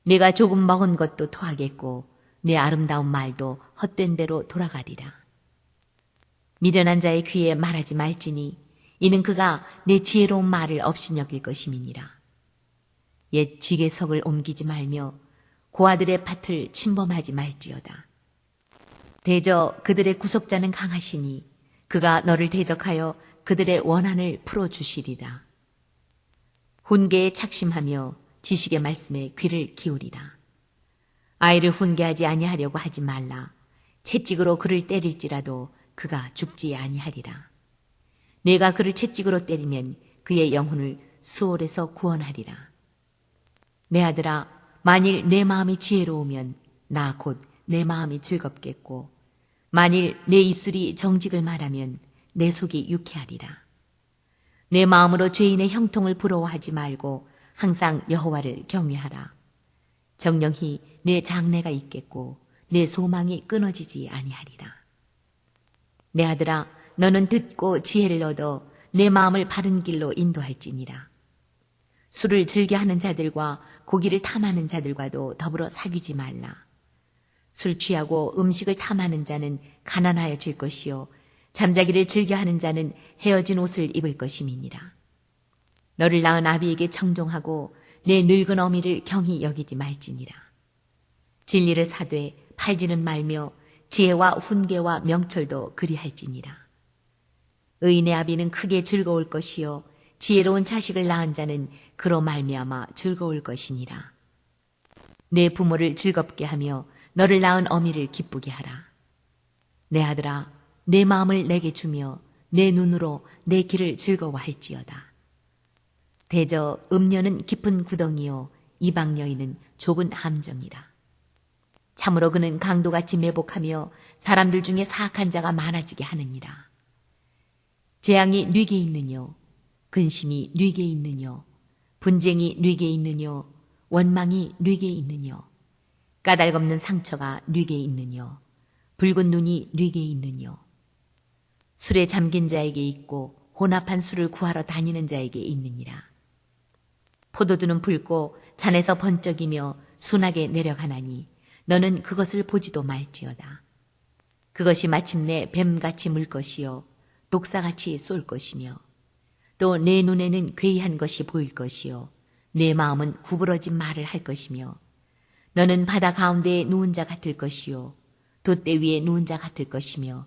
내가 조금 먹은 것도 토하겠고 내 아름다운 말도 헛된 대로 돌아가리라. 미련한 자의 귀에 말하지 말지니 이는 그가 내 지혜로운 말을 업신여길 것임이니라. 옛 쥐계석을 옮기지 말며 고아들의 밭을 침범하지 말지어다. 대저 그들의 구속자는 강하시니 그가 너를 대적하여 그들의 원한을 풀어주시리라. 훈계에 착심하며 지식의 말씀에 귀를 기울이라. 아이를 훈계하지 아니하려고 하지 말라. 채찍으로 그를 때릴지라도 그가 죽지 아니하리라. 내가 그를 채찍으로 때리면 그의 영혼을 수월에서 구원하리라. 내 아들아, 만일 내 마음이 지혜로우면 나 곧 내 마음이 즐겁겠고 만일 내 입술이 정직을 말하면 내 속이 유쾌하리라. 내 마음으로 죄인의 형통을 부러워하지 말고 항상 여호와를 경외하라. 정령히 내 장래가 있겠고 내 소망이 끊어지지 아니하리라. 내 아들아, 너는 듣고 지혜를 얻어 내 마음을 바른 길로 인도할지니라. 술을 즐겨하는 자들과 고기를 탐하는 자들과도 더불어 사귀지 말라. 술 취하고 음식을 탐하는 자는 가난하여질 것이요 잠자기를 즐겨하는 자는 헤어진 옷을 입을 것임이니라. 너를 낳은 아비에게 청종하고 내 늙은 어미를 경히 여기지 말지니라. 진리를 사되 팔지는 말며 지혜와 훈계와 명철도 그리할지니라. 의인의 아비는 크게 즐거울 것이요 지혜로운 자식을 낳은 자는 그로 말미암아 즐거울 것이니라. 내 부모를 즐겁게 하며 너를 낳은 어미를 기쁘게 하라. 내 아들아, 내 마음을 내게 주며 내 눈으로 내 길을 즐거워할지어다. 대저 음녀는 깊은 구덩이요 이방 여인은 좁은 함정이라. 참으로 그는 강도같이 매복하며 사람들 중에 사악한 자가 많아지게 하느니라. 재앙이 뉘게 있느뇨, 근심이 뉘게 있느뇨, 분쟁이 뉘게 있느뇨, 원망이 뉘게 있느뇨, 까닭없는 상처가 뉘게 있느뇨, 붉은 눈이 뉘게 있느뇨. 술에 잠긴 자에게 있고 혼합한 술을 구하러 다니는 자에게 있느니라. 포도주는 붉고 잔에서 번쩍이며 순하게 내려가나니 너는 그것을 보지도 말지어다. 그것이 마침내 뱀같이 물 것이요 독사같이 쏠 것이며 또 내 눈에는 괴이한 것이 보일 것이요 내 마음은 구부러진 말을 할 것이며 너는 바다 가운데에 누운 자 같을 것이요 돛대 위에 누운 자 같을 것이며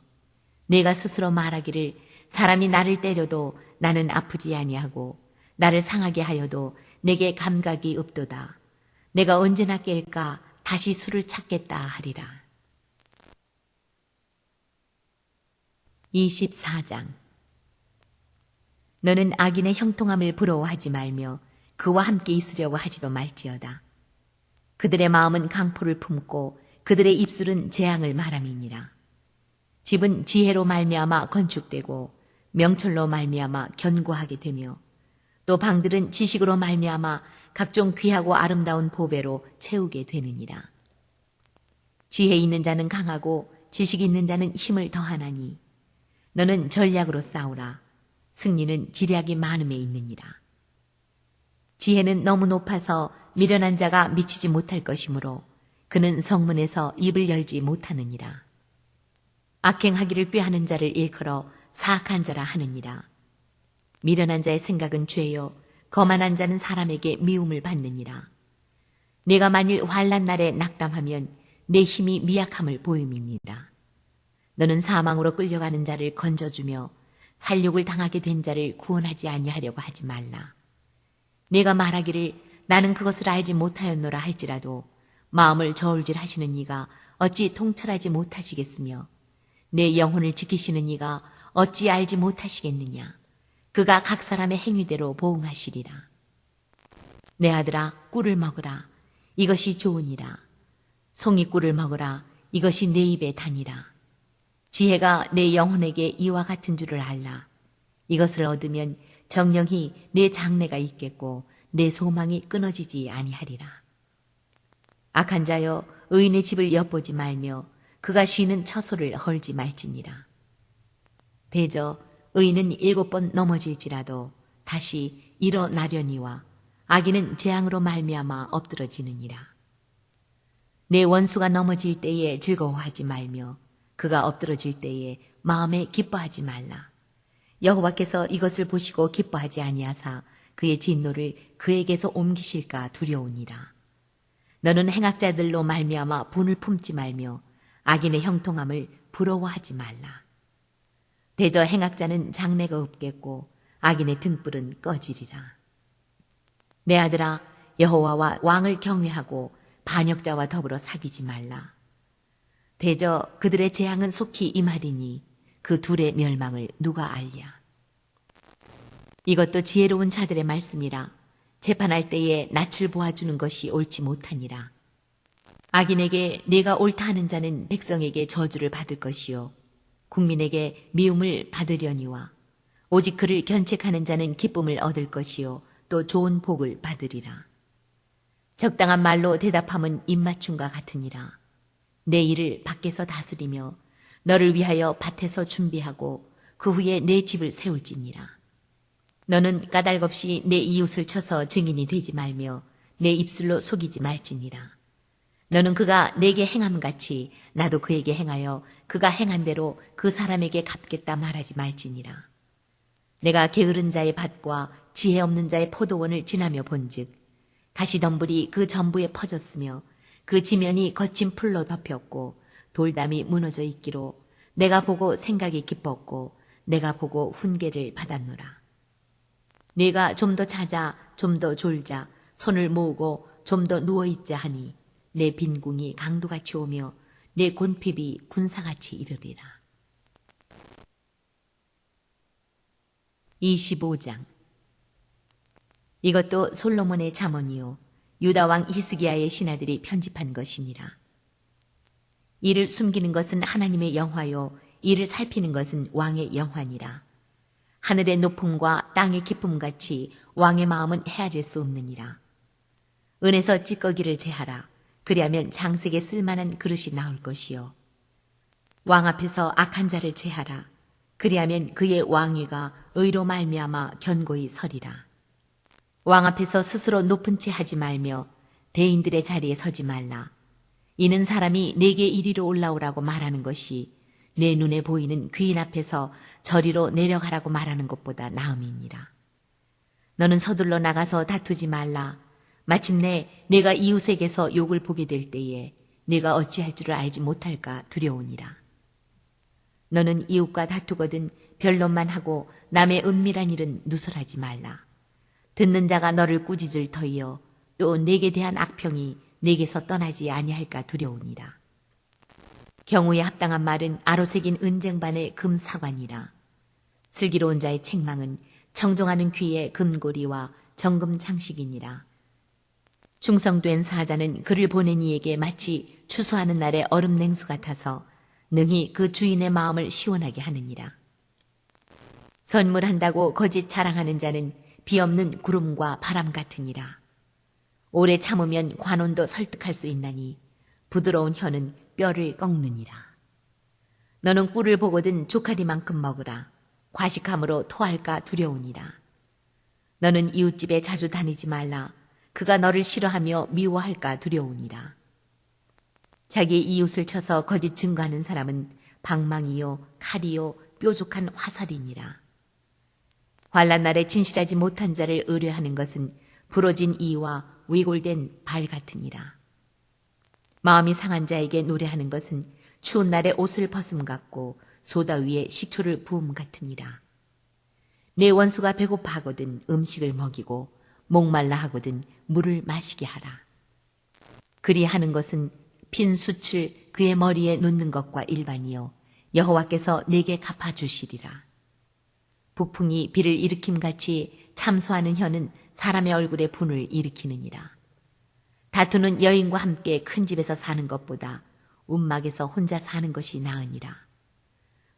내가 스스로 말하기를 사람이 나를 때려도 나는 아프지 아니하고 나를 상하게 하여도 내게 감각이 없도다. 내가 언제나 깰까 다시 술을 찾겠다 하리라. 24장. 너는 악인의 형통함을 부러워하지 말며 그와 함께 있으려고 하지도 말지어다. 그들의 마음은 강포를 품고 그들의 입술은 재앙을 말함이니라. 집은 지혜로 말미암아 건축되고 명철로 말미암아 견고하게 되며 또 방들은 지식으로 말미암아 각종 귀하고 아름다운 보배로 채우게 되느니라. 지혜 있는 자는 강하고 지식 있는 자는 힘을 더하나니 너는 전략으로 싸우라. 승리는 지략이 많음에 있느니라. 지혜는 너무 높아서 미련한 자가 미치지 못할 것이므로 그는 성문에서 입을 열지 못하느니라. 악행하기를 꾀하는 자를 일컬어 사악한 자라 하느니라. 미련한 자의 생각은 죄요 거만한 자는 사람에게 미움을 받느니라. 내가 만일 환난 날에 낙담하면 내 힘이 미약함을 보임이니라. 너는 사망으로 끌려가는 자를 건져주며 살육을 당하게 된 자를 구원하지 아니하려고 하지 말라. 내가 말하기를 나는 그것을 알지 못하였노라 할지라도 마음을 저울질하시는 이가 어찌 통찰하지 못하시겠으며 내 영혼을 지키시는 이가 어찌 알지 못하시겠느냐. 그가 각 사람의 행위대로 보응하시리라. 내 아들아 꿀을 먹으라. 이것이 좋으니라. 송이꿀을 먹으라. 이것이 내 입에 다니라. 지혜가 내 영혼에게 이와 같은 줄을 알라. 이것을 얻으면 정령히 내 장래가 있겠고 내 소망이 끊어지지 아니하리라. 악한 자여 의인의 집을 엿보지 말며 그가 쉬는 처소를 헐지 말지니라. 대저 의인은 7번 넘어질지라도 다시 일어나려니와 악인은 재앙으로 말미암아 엎드러지느니라. 내 원수가 넘어질 때에 즐거워하지 말며 그가 엎드러질 때에 마음에 기뻐하지 말라. 여호와께서 이것을 보시고 기뻐하지 아니하사 그의 진노를 그에게서 옮기실까 두려우니라. 너는 행악자들로 말미암아 분을 품지 말며 악인의 형통함을 부러워하지 말라. 대저 행악자는 장래가 없겠고 악인의 등불은 꺼지리라. 내 아들아 여호와와 왕을 경외하고 반역자와 더불어 사귀지 말라. 대저 그들의 재앙은 속히 임하리니 그 둘의 멸망을 누가 알랴. 이것도 지혜로운 자들의 말씀이라. 재판할 때에 낯을 보아주는 것이 옳지 못하니라. 악인에게 네가 옳다 하는 자는 백성에게 저주를 받을 것이요 국민에게 미움을 받으려니와 오직 그를 견책하는 자는 기쁨을 얻을 것이요 또 좋은 복을 받으리라. 적당한 말로 대답함은 입맞춤과 같으니라. 내 일을 밖에서 다스리며 너를 위하여 밭에서 준비하고 그 후에 내 집을 세울지니라. 너는 까닭없이 내 이웃을 쳐서 증인이 되지 말며 내 입술로 속이지 말지니라. 너는 그가 내게 행함같이 나도 그에게 행하여 그가 행한 대로 그 사람에게 갚겠다 말하지 말지니라. 내가 게으른 자의 밭과 지혜 없는 자의 포도원을 지나며 본즉 가시덤불이 그 전부에 퍼졌으며 그 지면이 거친 풀로 덮였고 돌담이 무너져 있기로 내가 보고 생각이 깊었고 내가 보고 훈계를 받았노라. 네가 좀 더 자자 좀 더 졸자 손을 모으고 좀 더 누워있자 하니 내 빈궁이 강도같이 오며 내 곤핍이 군사같이 이르리라. 25장. 이것도 솔로몬의 잠언이요 유다 왕 히스기야의 신하들이 편집한 것이니라. 이를 숨기는 것은 하나님의 영화요 이를 살피는 것은 왕의 영화니라. 하늘의 높음과 땅의 깊음같이 왕의 마음은 헤아릴 수 없느니라. 은에서 찌꺼기를 제하라. 그리하면 장색에 쓸만한 그릇이 나올 것이요. 왕 앞에서 악한 자를 제하라. 그리하면 그의 왕위가 의로 말미암아 견고히 서리라. 왕 앞에서 스스로 높은 채 하지 말며 대인들의 자리에 서지 말라. 이는 사람이 내게 이리로 올라오라고 말하는 것이 내 눈에 보이는 귀인 앞에서 저리로 내려가라고 말하는 것보다 나음이니라. 너는 서둘러 나가서 다투지 말라. 마침내 내가 이웃에게서 욕을 보게 될 때에 내가 어찌할 줄을 알지 못할까 두려우니라. 너는 이웃과 다투거든 변론만 하고 남의 은밀한 일은 누설하지 말라. 듣는 자가 너를 꾸짖을 터이요 또 내게 대한 악평이 내게서 떠나지 아니할까 두려우니라. 경우에 합당한 말은 아로새긴 은쟁반의 금사관이라. 슬기로운 자의 책망은 청종하는 귀의 금고리와 정금 장식이니라. 충성된 사자는 그를 보낸 이에게 마치 추수하는 날의 얼음 냉수 같아서 능히 그 주인의 마음을 시원하게 하느니라. 선물한다고 거짓 자랑하는 자는 비 없는 구름과 바람 같으니라. 오래 참으면 관원도 설득할 수 있나니 부드러운 혀는 뼈를 꺾느니라. 너는 꿀을 보거든 조카리만큼 먹으라. 과식함으로 토할까 두려우니라. 너는 이웃집에 자주 다니지 말라. 그가 너를 싫어하며 미워할까 두려우니라. 자기 이웃을 쳐서 거짓 증거하는 사람은 방망이요 칼이요 뾰족한 화살이니라. 환난 날에 진실하지 못한 자를 의뢰하는 것은 부러진 이와 위골된 발 같으니라. 마음이 상한 자에게 노래하는 것은 추운 날에 옷을 벗음 같고 소다 위에 식초를 부음 같으니라. 내 원수가 배고파하거든 음식을 먹이고 목말라 하거든 물을 마시게 하라. 그리 하는 것은 핀 숯을 그의 머리에 놓는 것과 일반이요 여호와께서 내게 갚아주시리라. 북풍이 비를 일으킴같이 참소하는 혀는 사람의 얼굴에 분을 일으키느니라. 다투는 여인과 함께 큰 집에서 사는 것보다 움막에서 혼자 사는 것이 나으니라.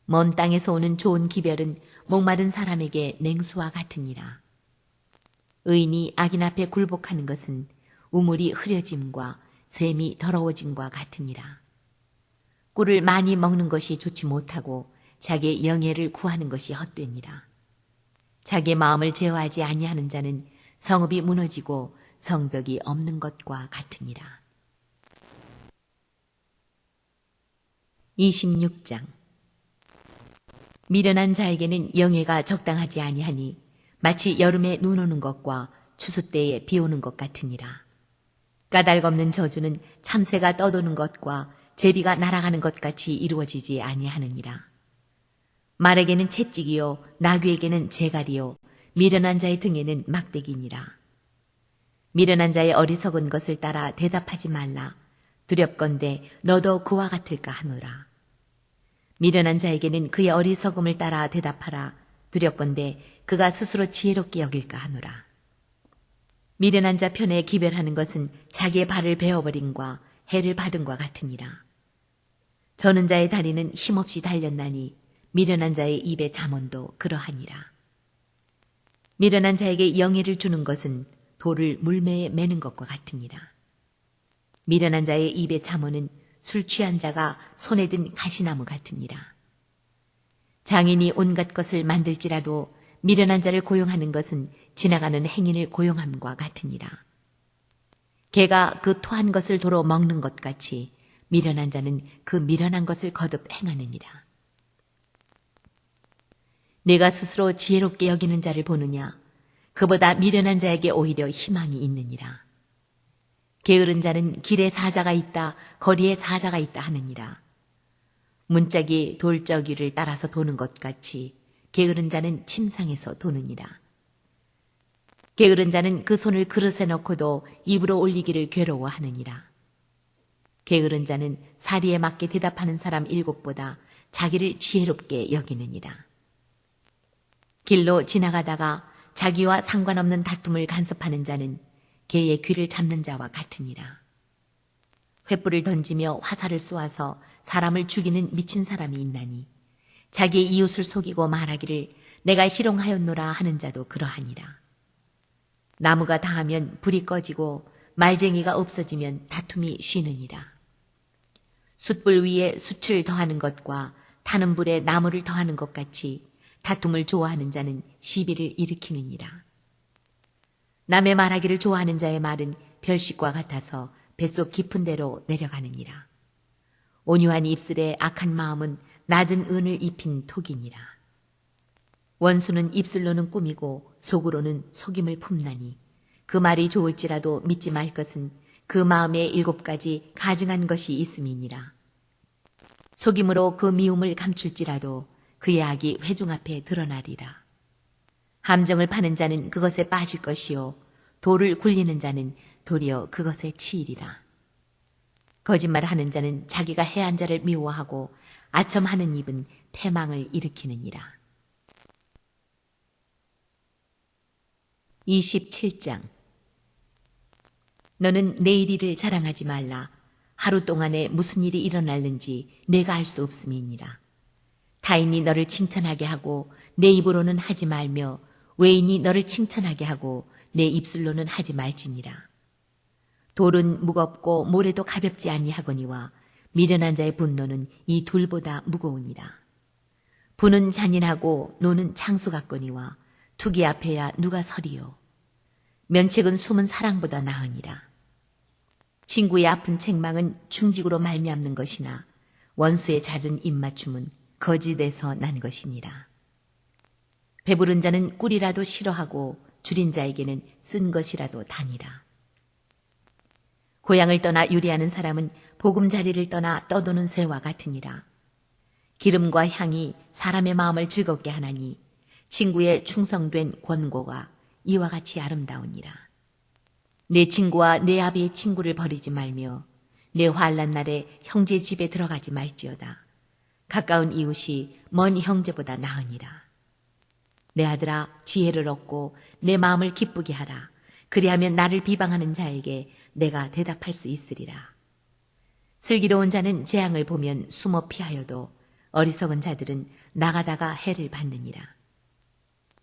먼 땅에서 오는 좋은 기별은 목마른 사람에게 냉수와 같으니라. 의인이 악인 앞에 굴복하는 것은 우물이 흐려짐과 샘이 더러워짐과 같으니라. 꿀을 많이 먹는 것이 좋지 못하고 자기의 영예를 구하는 것이 헛되니라. 자기의 마음을 제어하지 아니하는 자는 성읍이 무너지고 성벽이 없는 것과 같으니라. 26장. 미련한 자에게는 영예가 적당하지 아니하니 마치 여름에 눈 오는 것과 추수 때에 비 오는 것 같으니라. 까닭없는 저주는 참새가 떠도는 것과 제비가 날아가는 것 같이 이루어지지 아니하느니라. 말에게는 채찍이요 나귀에게는 재갈이요 미련한 자의 등에는 막대기니라. 미련한 자의 어리석은 것을 따라 대답하지 말라. 두렵건대 너도 그와 같을까 하노라. 미련한 자에게는 그의 어리석음을 따라 대답하라. 두렵건대 그가 스스로 지혜롭게 여길까 하노라. 미련한 자 편에 기별하는 것은 자기의 발을 베어버림과 해를 받은과 같으니라. 저는 자의 다리는 힘없이 달렸나니 미련한 자의 입의 잠언도 그러하니라. 미련한 자에게 영예를 주는 것은 돌을 물매에 매는 것과 같으니라. 미련한 자의 입의 잠언은 술 취한 자가 손에 든 가시나무 같으니라. 장인이 온갖 것을 만들지라도 미련한 자를 고용하는 것은 지나가는 행인을 고용함과 같으니라. 개가 그 토한 것을 도로 먹는 것 같이 미련한 자는 그 미련한 것을 거듭 행하느니라. 내가 스스로 지혜롭게 여기는 자를 보느냐? 그보다 미련한 자에게 오히려 희망이 있느니라. 게으른 자는 길에 사자가 있다, 거리에 사자가 있다 하느니라. 문짝이 돌저귀를 따라서 도는 것 같이 게으른 자는 침상에서 도느니라. 게으른 자는 그 손을 그릇에 넣고도 입으로 올리기를 괴로워하느니라. 게으른 자는 사리에 맞게 대답하는 사람 7보다 자기를 지혜롭게 여기느니라. 길로 지나가다가 자기와 상관없는 다툼을 간섭하는 자는 개의 귀를 잡는 자와 같으니라. 횃불을 던지며 화살을 쏘아서 사람을 죽이는 미친 사람이 있나니 자기의 이웃을 속이고 말하기를 내가 희롱하였노라 하는 자도 그러하니라. 나무가 다하면 불이 꺼지고 말쟁이가 없어지면 다툼이 쉬느니라. 숯불 위에 숯을 더하는 것과 타는 불에 나무를 더하는 것 같이 다툼을 좋아하는 자는 시비를 일으키느니라. 남의 말하기를 좋아하는 자의 말은 별식과 같아서 뱃속 깊은 데로 내려가느니라. 온유한 입술에 악한 마음은 낮은 은을 입힌 톡이니라. 원수는 입술로는 꾸미고 속으로는 속임을 품나니 그 말이 좋을지라도 믿지 말 것은 그 마음에 7가지 가증한 것이 있음이니라. 속임으로 그 미움을 감출지라도 그의 악이 회중 앞에 드러나리라. 함정을 파는 자는 그것에 빠질 것이요 돌을 굴리는 자는 도리어 그것에 치이리라. 거짓말하는 자는 자기가 해한 자를 미워하고 아첨하는 입은 패망을 일으키느니라. 27장. 너는 내일 일을 자랑하지 말라. 하루 동안에 무슨 일이 일어날는지 내가 알 수 없음이니라. 타인이 너를 칭찬하게 하고 내 입으로는 하지 말며 외인이 너를 칭찬하게 하고 내 입술로는 하지 말지니라. 돌은 무겁고 모래도 가볍지 아니하거니와 미련한 자의 분노는 이 둘보다 무거우니라. 분은 잔인하고 노는 창수 같거니와 투기 앞에야 누가 서리요. 면책은 숨은 사랑보다 나으니라. 친구의 아픈 책망은 충직으로 말미암는 것이나 원수의 잦은 입맞춤은 거짓에서 난 것이니라. 배부른 자는 꿀이라도 싫어하고 줄인 자에게는 쓴 것이라도 다니라. 고향을 떠나 유리하는 사람은 보금자리를 떠나 떠도는 새와 같으니라. 기름과 향이 사람의 마음을 즐겁게 하나니 친구의 충성된 권고가 이와 같이 아름다우니라. 내 친구와 내 아비의 친구를 버리지 말며 내 환난 날에 형제 집에 들어가지 말지어다. 가까운 이웃이 먼 형제보다 나으니라. 내 아들아 지혜를 얻고 내 마음을 기쁘게 하라. 그리하면 나를 비방하는 자에게 내가 대답할 수 있으리라. 슬기로운 자는 재앙을 보면 숨어 피하여도 어리석은 자들은 나가다가 해를 받느니라.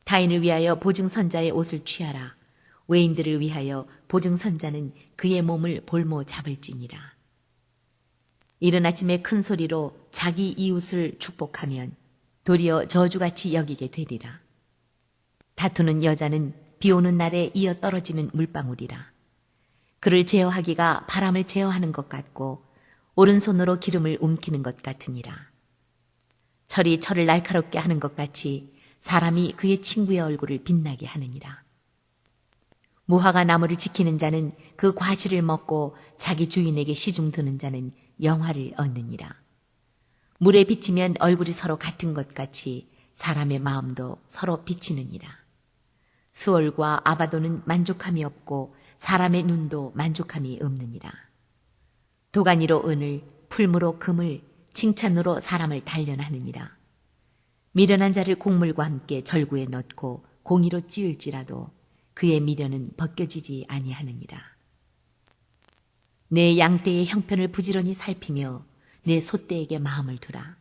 타인을 위하여 보증선자의 옷을 취하라. 외인들을 위하여 보증선자는 그의 몸을 볼모 잡을지니라. 이른 아침에 큰 소리로 자기 이웃을 축복하면 도리어 저주같이 여기게 되리라. 다투는 여자는 비 오는 날에 이어 떨어지는 물방울이라. 그를 제어하기가 바람을 제어하는 것 같고 오른손으로 기름을 움키는 것 같으니라. 철이 철을 날카롭게 하는 것 같이 사람이 그의 친구의 얼굴을 빛나게 하느니라. 무화과 나무를 지키는 자는 그 과실을 먹고 자기 주인에게 시중 드는 자는 영화를 얻느니라. 물에 비치면 얼굴이 서로 같은 것 같이 사람의 마음도 서로 비치느니라. 수월과 아바도는 만족함이 없고 사람의 눈도 만족함이 없느니라. 도가니로 은을, 풀무로 금을, 칭찬으로 사람을 단련하느니라. 미련한 자를 곡물과 함께 절구에 넣고 공의로 찌을지라도 그의 미련은 벗겨지지 아니하느니라. 내 양떼의 형편을 부지런히 살피며 내 소떼에게 마음을 두라.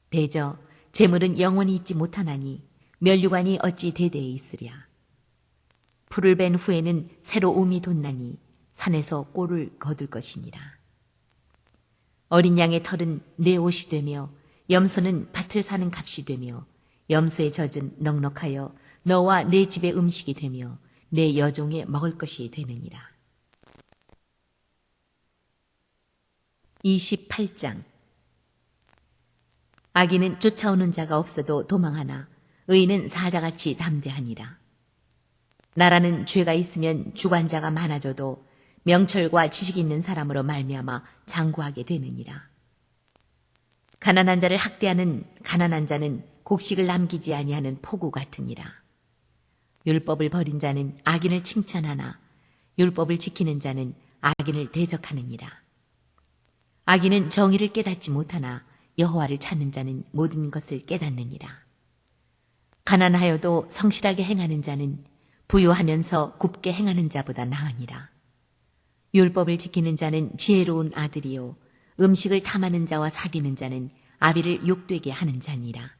대저 재물은 영원히 있지 못하나니 면류관이 어찌 대대에 있으랴. 풀을 벤 후에는 새로 움이 돋나니 산에서 꼴을 거둘 것이니라. 어린 양의 털은 내 옷이 되며 염소는 밭을 사는 값이 되며 염소의 젖은 넉넉하여 너와 내 집의 음식이 되며 내 여종의 먹을 것이 되느니라. 28장. 악인은 쫓아오는 자가 없어도 도망하나 의인은 사자같이 담대하니라. 나라는 죄가 있으면 주관자가 많아져도 명철과 지식 있는 사람으로 말미암아 장구하게 되느니라. 가난한 자를 학대하는 가난한 자는 곡식을 남기지 아니하는 포구 같으니라. 율법을 버린 자는 악인을 칭찬하나 율법을 지키는 자는 악인을 대적하느니라. 악인은 정의를 깨닫지 못하나 여호와를 찾는 자는 모든 것을 깨닫느니라. 가난하여도 성실하게 행하는 자는 부유하면서 굽게 행하는 자보다 나으니라. 율법을 지키는 자는 지혜로운 아들이요 음식을 탐하는 자와 사귀는 자는 아비를 욕되게 하는 자니라.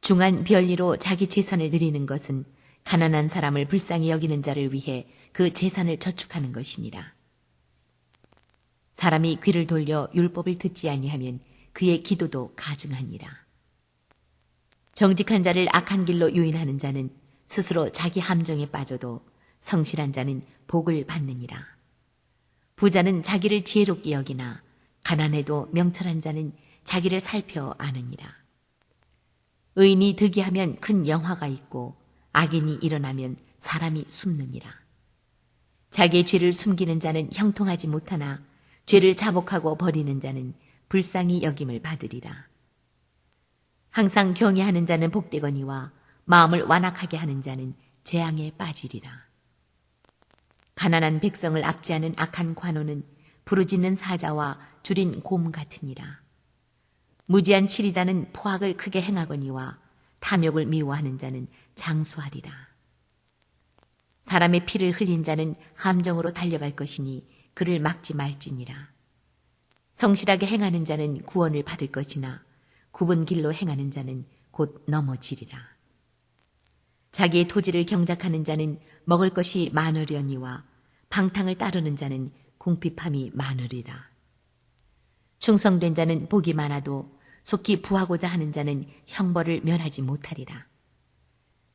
중한 별리로 자기 재산을 늘리는 것은 가난한 사람을 불쌍히 여기는 자를 위해 그 재산을 저축하는 것이니라. 사람이 귀를 돌려 율법을 듣지 아니하면 그의 기도도 가증하니라. 정직한 자를 악한 길로 유인하는 자는 스스로 자기 함정에 빠져도 성실한 자는 복을 받느니라. 부자는 자기를 지혜롭게 여기나 가난해도 명철한 자는 자기를 살펴 아느니라. 의인이 득이하면 큰 영화가 있고 악인이 일어나면 사람이 숨느니라. 자기의 죄를 숨기는 자는 형통하지 못하나 죄를 자복하고 버리는 자는 불쌍히 여김을 받으리라. 항상 경외하는 자는 복되거니와 마음을 완악하게 하는 자는 재앙에 빠지리라. 가난한 백성을 압제하는 악한 관원은 부르짖는 사자와 줄인 곰 같으니라. 무지한 치리자는 포악을 크게 행하거니와 탐욕을 미워하는 자는 장수하리라. 사람의 피를 흘린 자는 함정으로 달려갈 것이니 그를 막지 말지니라. 성실하게 행하는 자는 구원을 받을 것이나 굽은 길로 행하는 자는 곧 넘어지리라. 자기의 토지를 경작하는 자는 먹을 것이 많으려니와 방탕을 따르는 자는 궁핍함이 많으리라. 충성된 자는 복이 많아도 속히 부하고자 하는 자는 형벌을 면하지 못하리라.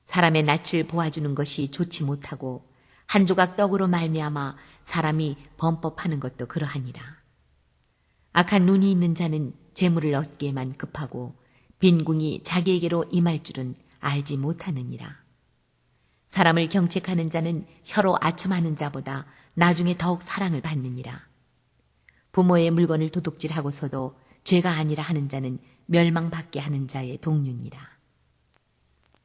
사람의 낯을 보아주는 것이 좋지 못하고 한 조각 떡으로 말미암아 사람이 범법하는 것도 그러하니라. 악한 눈이 있는 자는 재물을 얻기에만 급하고 빈궁이 자기에게로 임할 줄은 알지 못하느니라. 사람을 경책하는 자는 혀로 아첨하는 자보다 나중에 더욱 사랑을 받느니라. 부모의 물건을 도둑질하고서도 죄가 아니라 하는 자는 멸망받게 하는 자의 동류니라.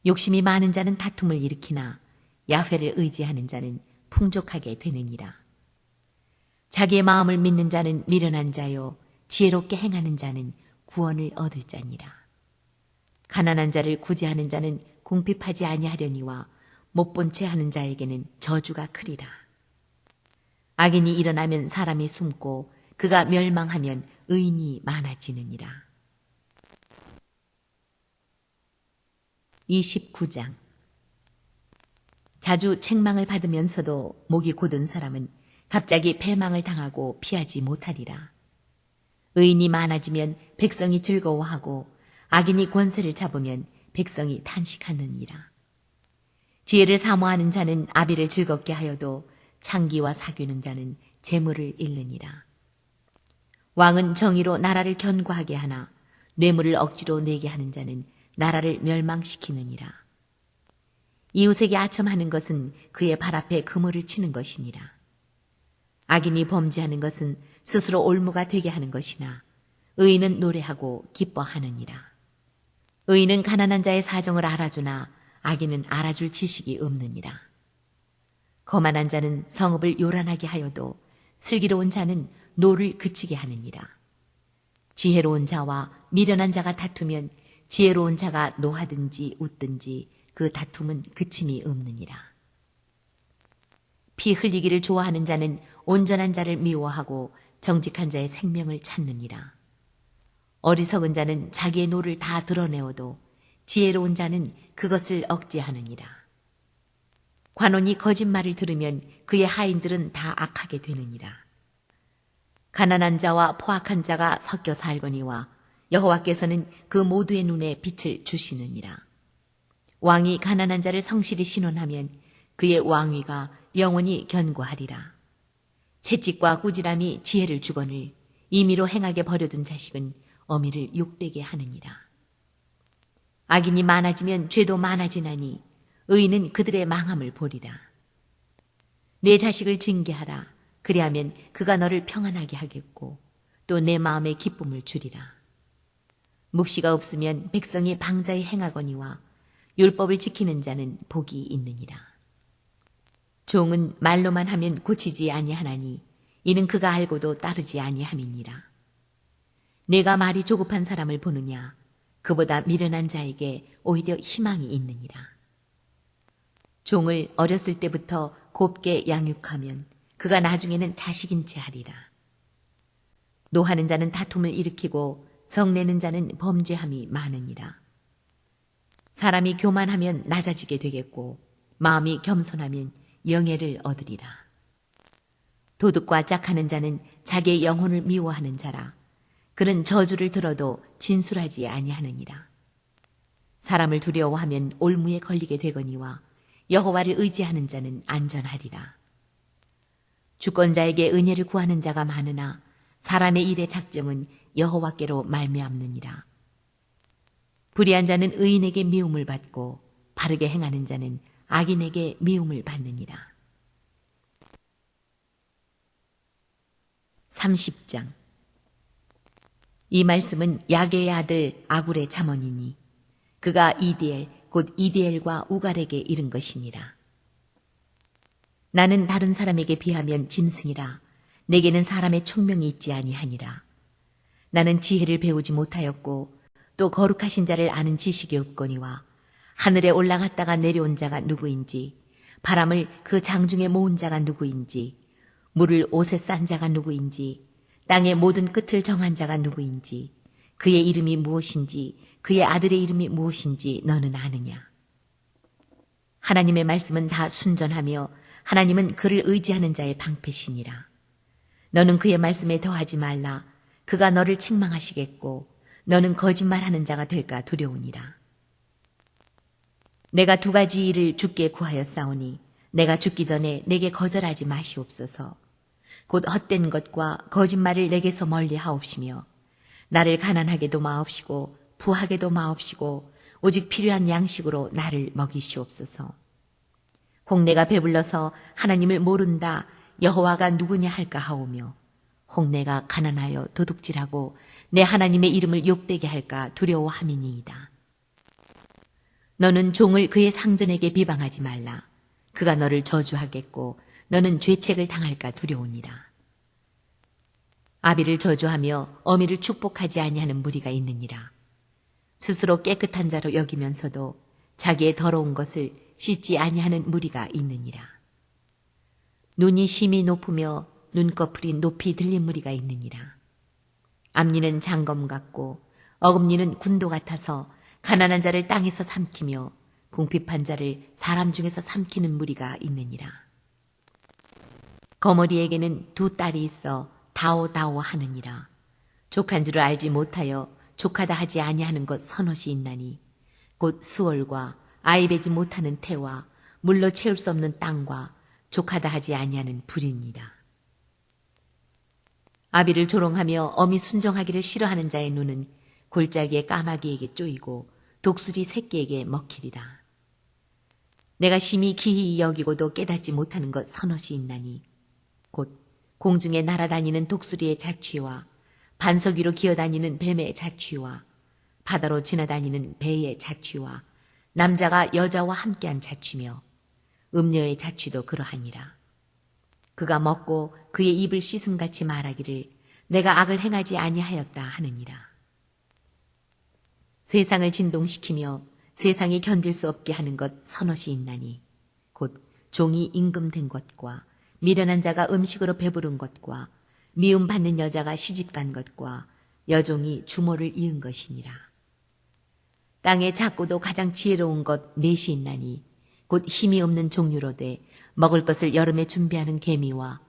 욕심이 많은 자는 다툼을 일으키나 야훼를 의지하는 자는 풍족하게 되느니라. 자기의 마음을 믿는 자는 미련한 자요 지혜롭게 행하는 자는 구원을 얻을 자니라. 가난한 자를 구제하는 자는 궁핍하지 아니하려니와 못 본 채 하는 자에게는 저주가 크리라. 악인이 일어나면 사람이 숨고 그가 멸망하면 의인이 많아지느니라. 29장. 자주 책망을 받으면서도 목이 곧은 사람은 갑자기 패망을 당하고 피하지 못하리라. 의인이 많아지면 백성이 즐거워하고 악인이 권세를 잡으면 백성이 탄식하느니라. 지혜를 사모하는 자는 아비를 즐겁게 하여도 창기와 사귀는 자는 재물을 잃느니라. 왕은 정의로 나라를 견고하게 하나 뇌물을 억지로 내게 하는 자는 나라를 멸망시키느니라. 이웃에게 아첨하는 것은 그의 발 앞에 그물을 치는 것이니라. 악인이 범죄하는 것은 스스로 올무가 되게 하는 것이나 의인은 노래하고 기뻐하느니라. 의인은 가난한 자의 사정을 알아주나 악인은 알아줄 지식이 없느니라. 거만한 자는 성읍을 요란하게 하여도 슬기로운 자는 노를 그치게 하느니라. 지혜로운 자와 미련한 자가 다투면 지혜로운 자가 노하든지 웃든지 그 다툼은 그침이 없느니라. 피 흘리기를 좋아하는 자는 온전한 자를 미워하고 정직한 자의 생명을 찾느니라. 어리석은 자는 자기의 노를 다 드러내어도 지혜로운 자는 그것을 억제하느니라. 관원이 거짓말을 들으면 그의 하인들은 다 악하게 되느니라. 가난한 자와 포악한 자가 섞여 살거니와 여호와께서는 그 모두의 눈에 빛을 주시느니라. 왕이 가난한 자를 성실히 신원하면 그의 왕위가 영원히 견고하리라. 채찍과 꾸지람이 지혜를 주거늘 임의로 행하게 버려둔 자식은 어미를 욕되게 하느니라. 악인이 많아지면 죄도 많아지나니 의인은 그들의 망함을 보리라. 내 자식을 징계하라. 그리하면 그가 너를 평안하게 하겠고 또 내 마음에 기쁨을 주리라. 묵시가 없으면 백성이 방자히 행하거니와 율법을 지키는 자는 복이 있느니라. 종은 말로만 하면 고치지 아니하나니 이는 그가 알고도 따르지 아니함이니라. 내가 말이 조급한 사람을 보느냐? 그보다 미련한 자에게 오히려 희망이 있느니라. 종을 어렸을 때부터 곱게 양육하면 그가 나중에는 자식인 채 하리라. 노하는 자는 다툼을 일으키고 성내는 자는 범죄함이 많으니라. 사람이 교만하면 낮아지게 되겠고 마음이 겸손하면 영예를 얻으리라. 도둑과 짝하는 자는 자기의 영혼을 미워하는 자라. 그는 저주를 들어도 진술하지 아니하느니라. 사람을 두려워하면 올무에 걸리게 되거니와 여호와를 의지하는 자는 안전하리라. 주권자에게 은혜를 구하는 자가 많으나 사람의 일의 작정은 여호와께로 말미암느니라. 불의한 자는 의인에게 미움을 받고 바르게 행하는 자는 악인에게 미움을 받느니라. 30장. 이 말씀은 야게의 아들 아굴의 잠언이니 그가 이디엘 곧 이디엘과 우갈에게 이른 것이니라. 나는 다른 사람에게 비하면 짐승이라. 내게는 사람의 총명이 있지 아니하니라. 나는 지혜를 배우지 못하였고 또 거룩하신 자를 아는 지식이 없거니와 하늘에 올라갔다가 내려온 자가 누구인지 바람을 그 장중에 모은 자가 누구인지 물을 옷에 싼 자가 누구인지 땅의 모든 끝을 정한 자가 누구인지 그의 이름이 무엇인지 그의 아들의 이름이 무엇인지 너는 아느냐? 하나님의 말씀은 다 순전하며 하나님은 그를 의지하는 자의 방패시니라. 너는 그의 말씀에 더하지 말라. 그가 너를 책망하시겠고 너는 거짓말하는 자가 될까 두려우니라. 내가 두 가지 일을 주께 구하였사오니 내가 죽기 전에 내게 거절하지 마시옵소서. 곧 헛된 것과 거짓말을 내게서 멀리 하옵시며 나를 가난하게도 마옵시고 부하게도 마옵시고 오직 필요한 양식으로 나를 먹이시옵소서. 혹 내가 배불러서 하나님을 모른다 여호와가 누구냐 할까 하오며 혹 내가 가난하여 도둑질하고 내 하나님의 이름을 욕되게 할까 두려워함이니이다. 너는 종을 그의 상전에게 비방하지 말라. 그가 너를 저주하겠고 너는 죄책을 당할까 두려우니라. 아비를 저주하며 어미를 축복하지 아니하는 무리가 있느니라. 스스로 깨끗한 자로 여기면서도 자기의 더러운 것을 씻지 아니하는 무리가 있느니라. 눈이 심히 높으며 눈꺼풀이 높이 들린 무리가 있느니라. 앞니는 장검 같고 어금니는 군도 같아서 가난한 자를 땅에서 삼키며 궁핍한 자를 사람 중에서 삼키는 무리가 있느니라. 거머리에게는 두 딸이 있어 다오다오 하느니라. 족한 줄을 알지 못하여 족하다 하지 아니하는 것 서넛이 있나니 곧 수월과 아이 베지 못하는 태와 물로 채울 수 없는 땅과 족하다 하지 아니하는 불이니라. 아비를 조롱하며 어미 순정하기를 싫어하는 자의 눈은 골짜기의 까마귀에게 쪼이고 독수리 새끼에게 먹히리라. 내가 심히 기히 여기고도 깨닫지 못하는 것 서넛이 있나니 곧 공중에 날아다니는 독수리의 자취와 반석 위로 기어다니는 뱀의 자취와 바다로 지나다니는 배의 자취와 남자가 여자와 함께한 자취며 음녀의 자취도 그러하니라. 그가 먹고 그의 입을 씻음같이 말하기를 내가 악을 행하지 아니하였다 하느니라. 세상을 진동시키며 세상이 견딜 수 없게 하는 것 서넛이 있나니 곧 종이 임금된 것과 미련한 자가 음식으로 배부른 것과 미움받는 여자가 시집간 것과 여종이 주모를 이은 것이니라. 땅에 작고도 가장 지혜로운 것 넷이 있나니 곧 힘이 없는 종류로 돼 먹을 것을 여름에 준비하는 개미와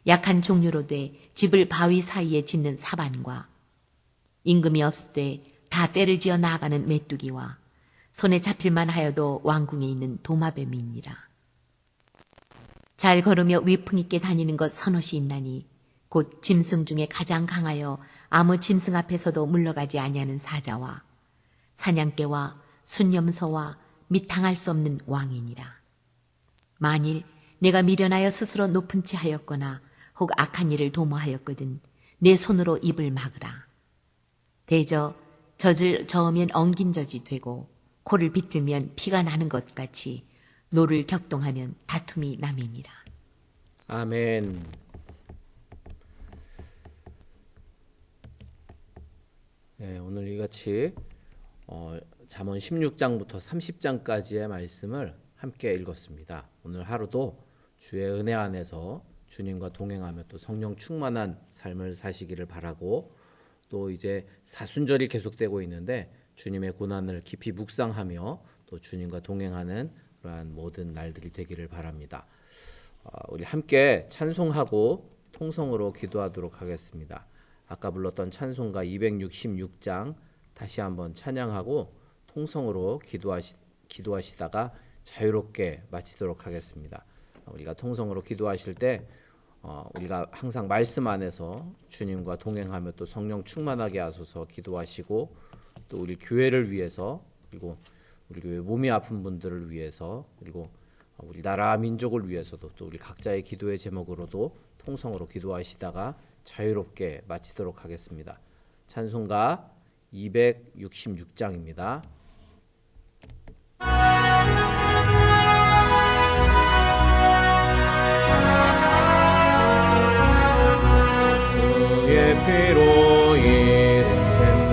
약한 종류로 돼 집을 바위 사이에 짓는 사반과 임금이 없으되 다 때를 지어 나아가는 메뚜기와 손에 잡힐만 하여도 왕궁에 있는 도마뱀이니라. 잘 걸으며 위풍 있게 다니는 것 서넛이 있나니 곧 짐승 중에 가장 강하여 아무 짐승 앞에서도 물러가지 아니하는 사자와 사냥개와 순념서와 및 당할 수 없는 왕이니라. 만일 내가 미련하여 스스로 높은 채 하였거나 혹 악한 일을 도모하였거든 내 손으로 입을 막으라. 대저 젖을 저으면 엉긴 젖이 되고 코를 비틀면 피가 나는 것 같이 노를 격동하면 다툼이 남이니라. 아멘. 네, 오늘 이같이 잠언 16장부터 30장까지의 말씀을 함께 읽었습니다. 오늘 하루도 주의 은혜 안에서 주님과 동행하며 또 성령 충만한 삶을 사시기를 바라고, 또 이제 사순절이 계속되고 있는데 주님의 고난을 깊이 묵상하며 또 주님과 동행하는 그러한 모든 날들이 되기를 바랍니다. 우리 함께 찬송하고 통성으로 기도하도록 하겠습니다. 아까 불렀던 찬송가 266장 다시 한번 찬양하고 통성으로 기도하시다가 자유롭게 마치도록 하겠습니다. 우리가 통성으로 기도하실 때 우리가 항상 말씀 안에서 주님과 동행하며 또 성령 충만하게 하소서 기도하시고, 또 우리 교회를 위해서, 그리고 우리 교회 몸이 아픈 분들을 위해서, 그리고 우리 나라 민족을 위해서도, 또 우리 각자의 기도의 제목으로도 통성으로 기도하시다가 자유롭게 마치도록 하겠습니다. 찬송가 266장입니다. 주의 피로 이룬 샘물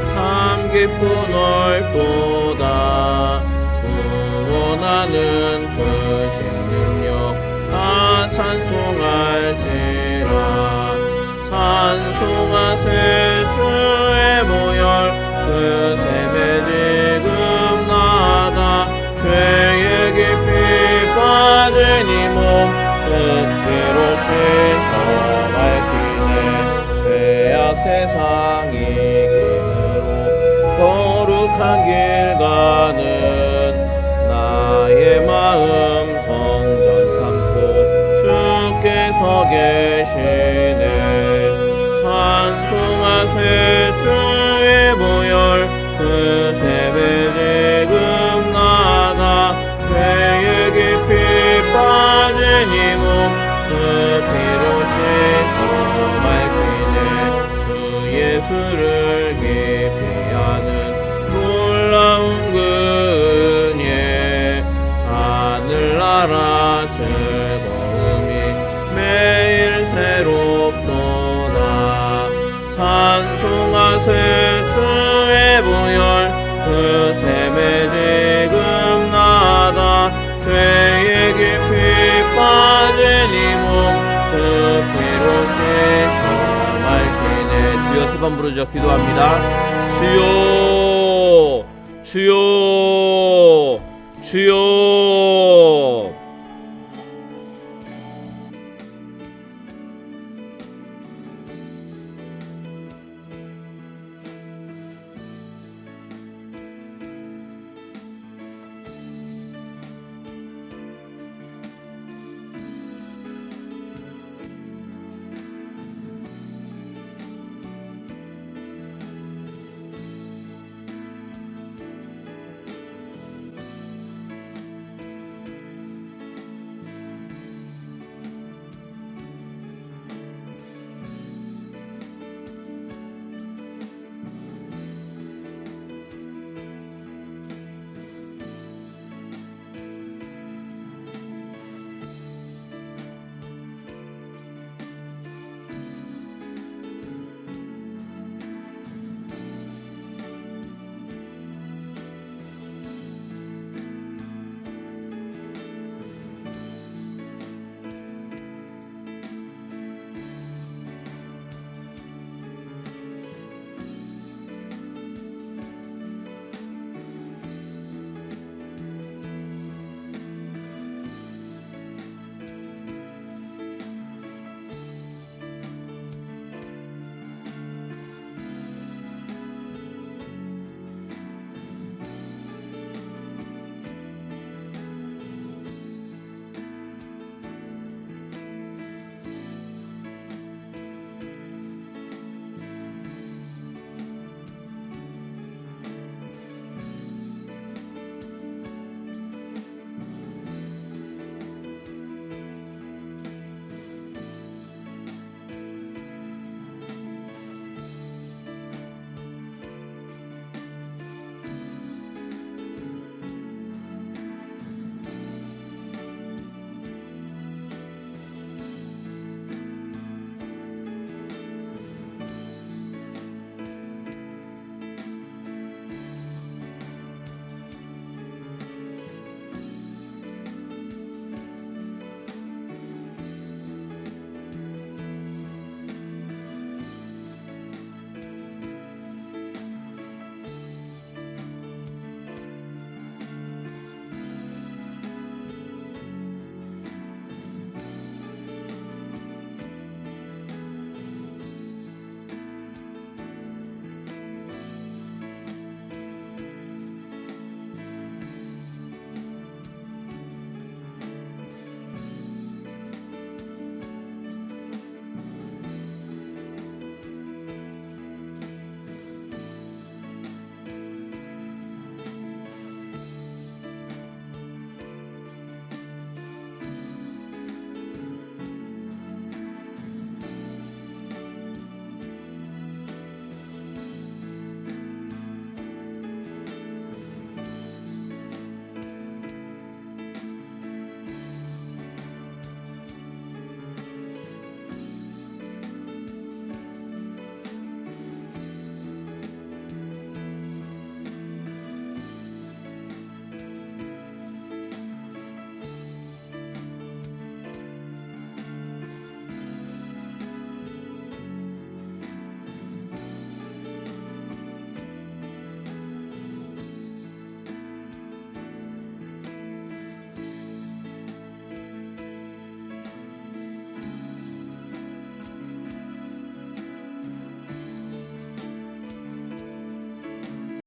참 깊고 넓도다. 구원하는 크신 능력 다 찬송할지라. 찬송하세 주의 모열 그 샘에 지금 나다. 죄의 깊이 빠진 이 몸 끝으로 씻어 밝히네. 죄악 세상 이김으로 거룩한 길 가는 나의 마음 성전 삼고 주께서 계시네. 찬송하세 주의 보혈 그 샘에 지금 나가. 죄의 깊이 빠진 이 몸 그 피로 씻어 밝히네. 주 예수를 깊이 아는 놀라운 그 은혜 하늘나라 즐거움이 매일 새롭도다. 찬송하세 주의 보혈 그 샘에 지금 나다. 죄의 깊이 빠진 이 몸 그 피로 씻어 밝히네. 주여 세 번 부르짖어 기도합니다. 주여 주여 주여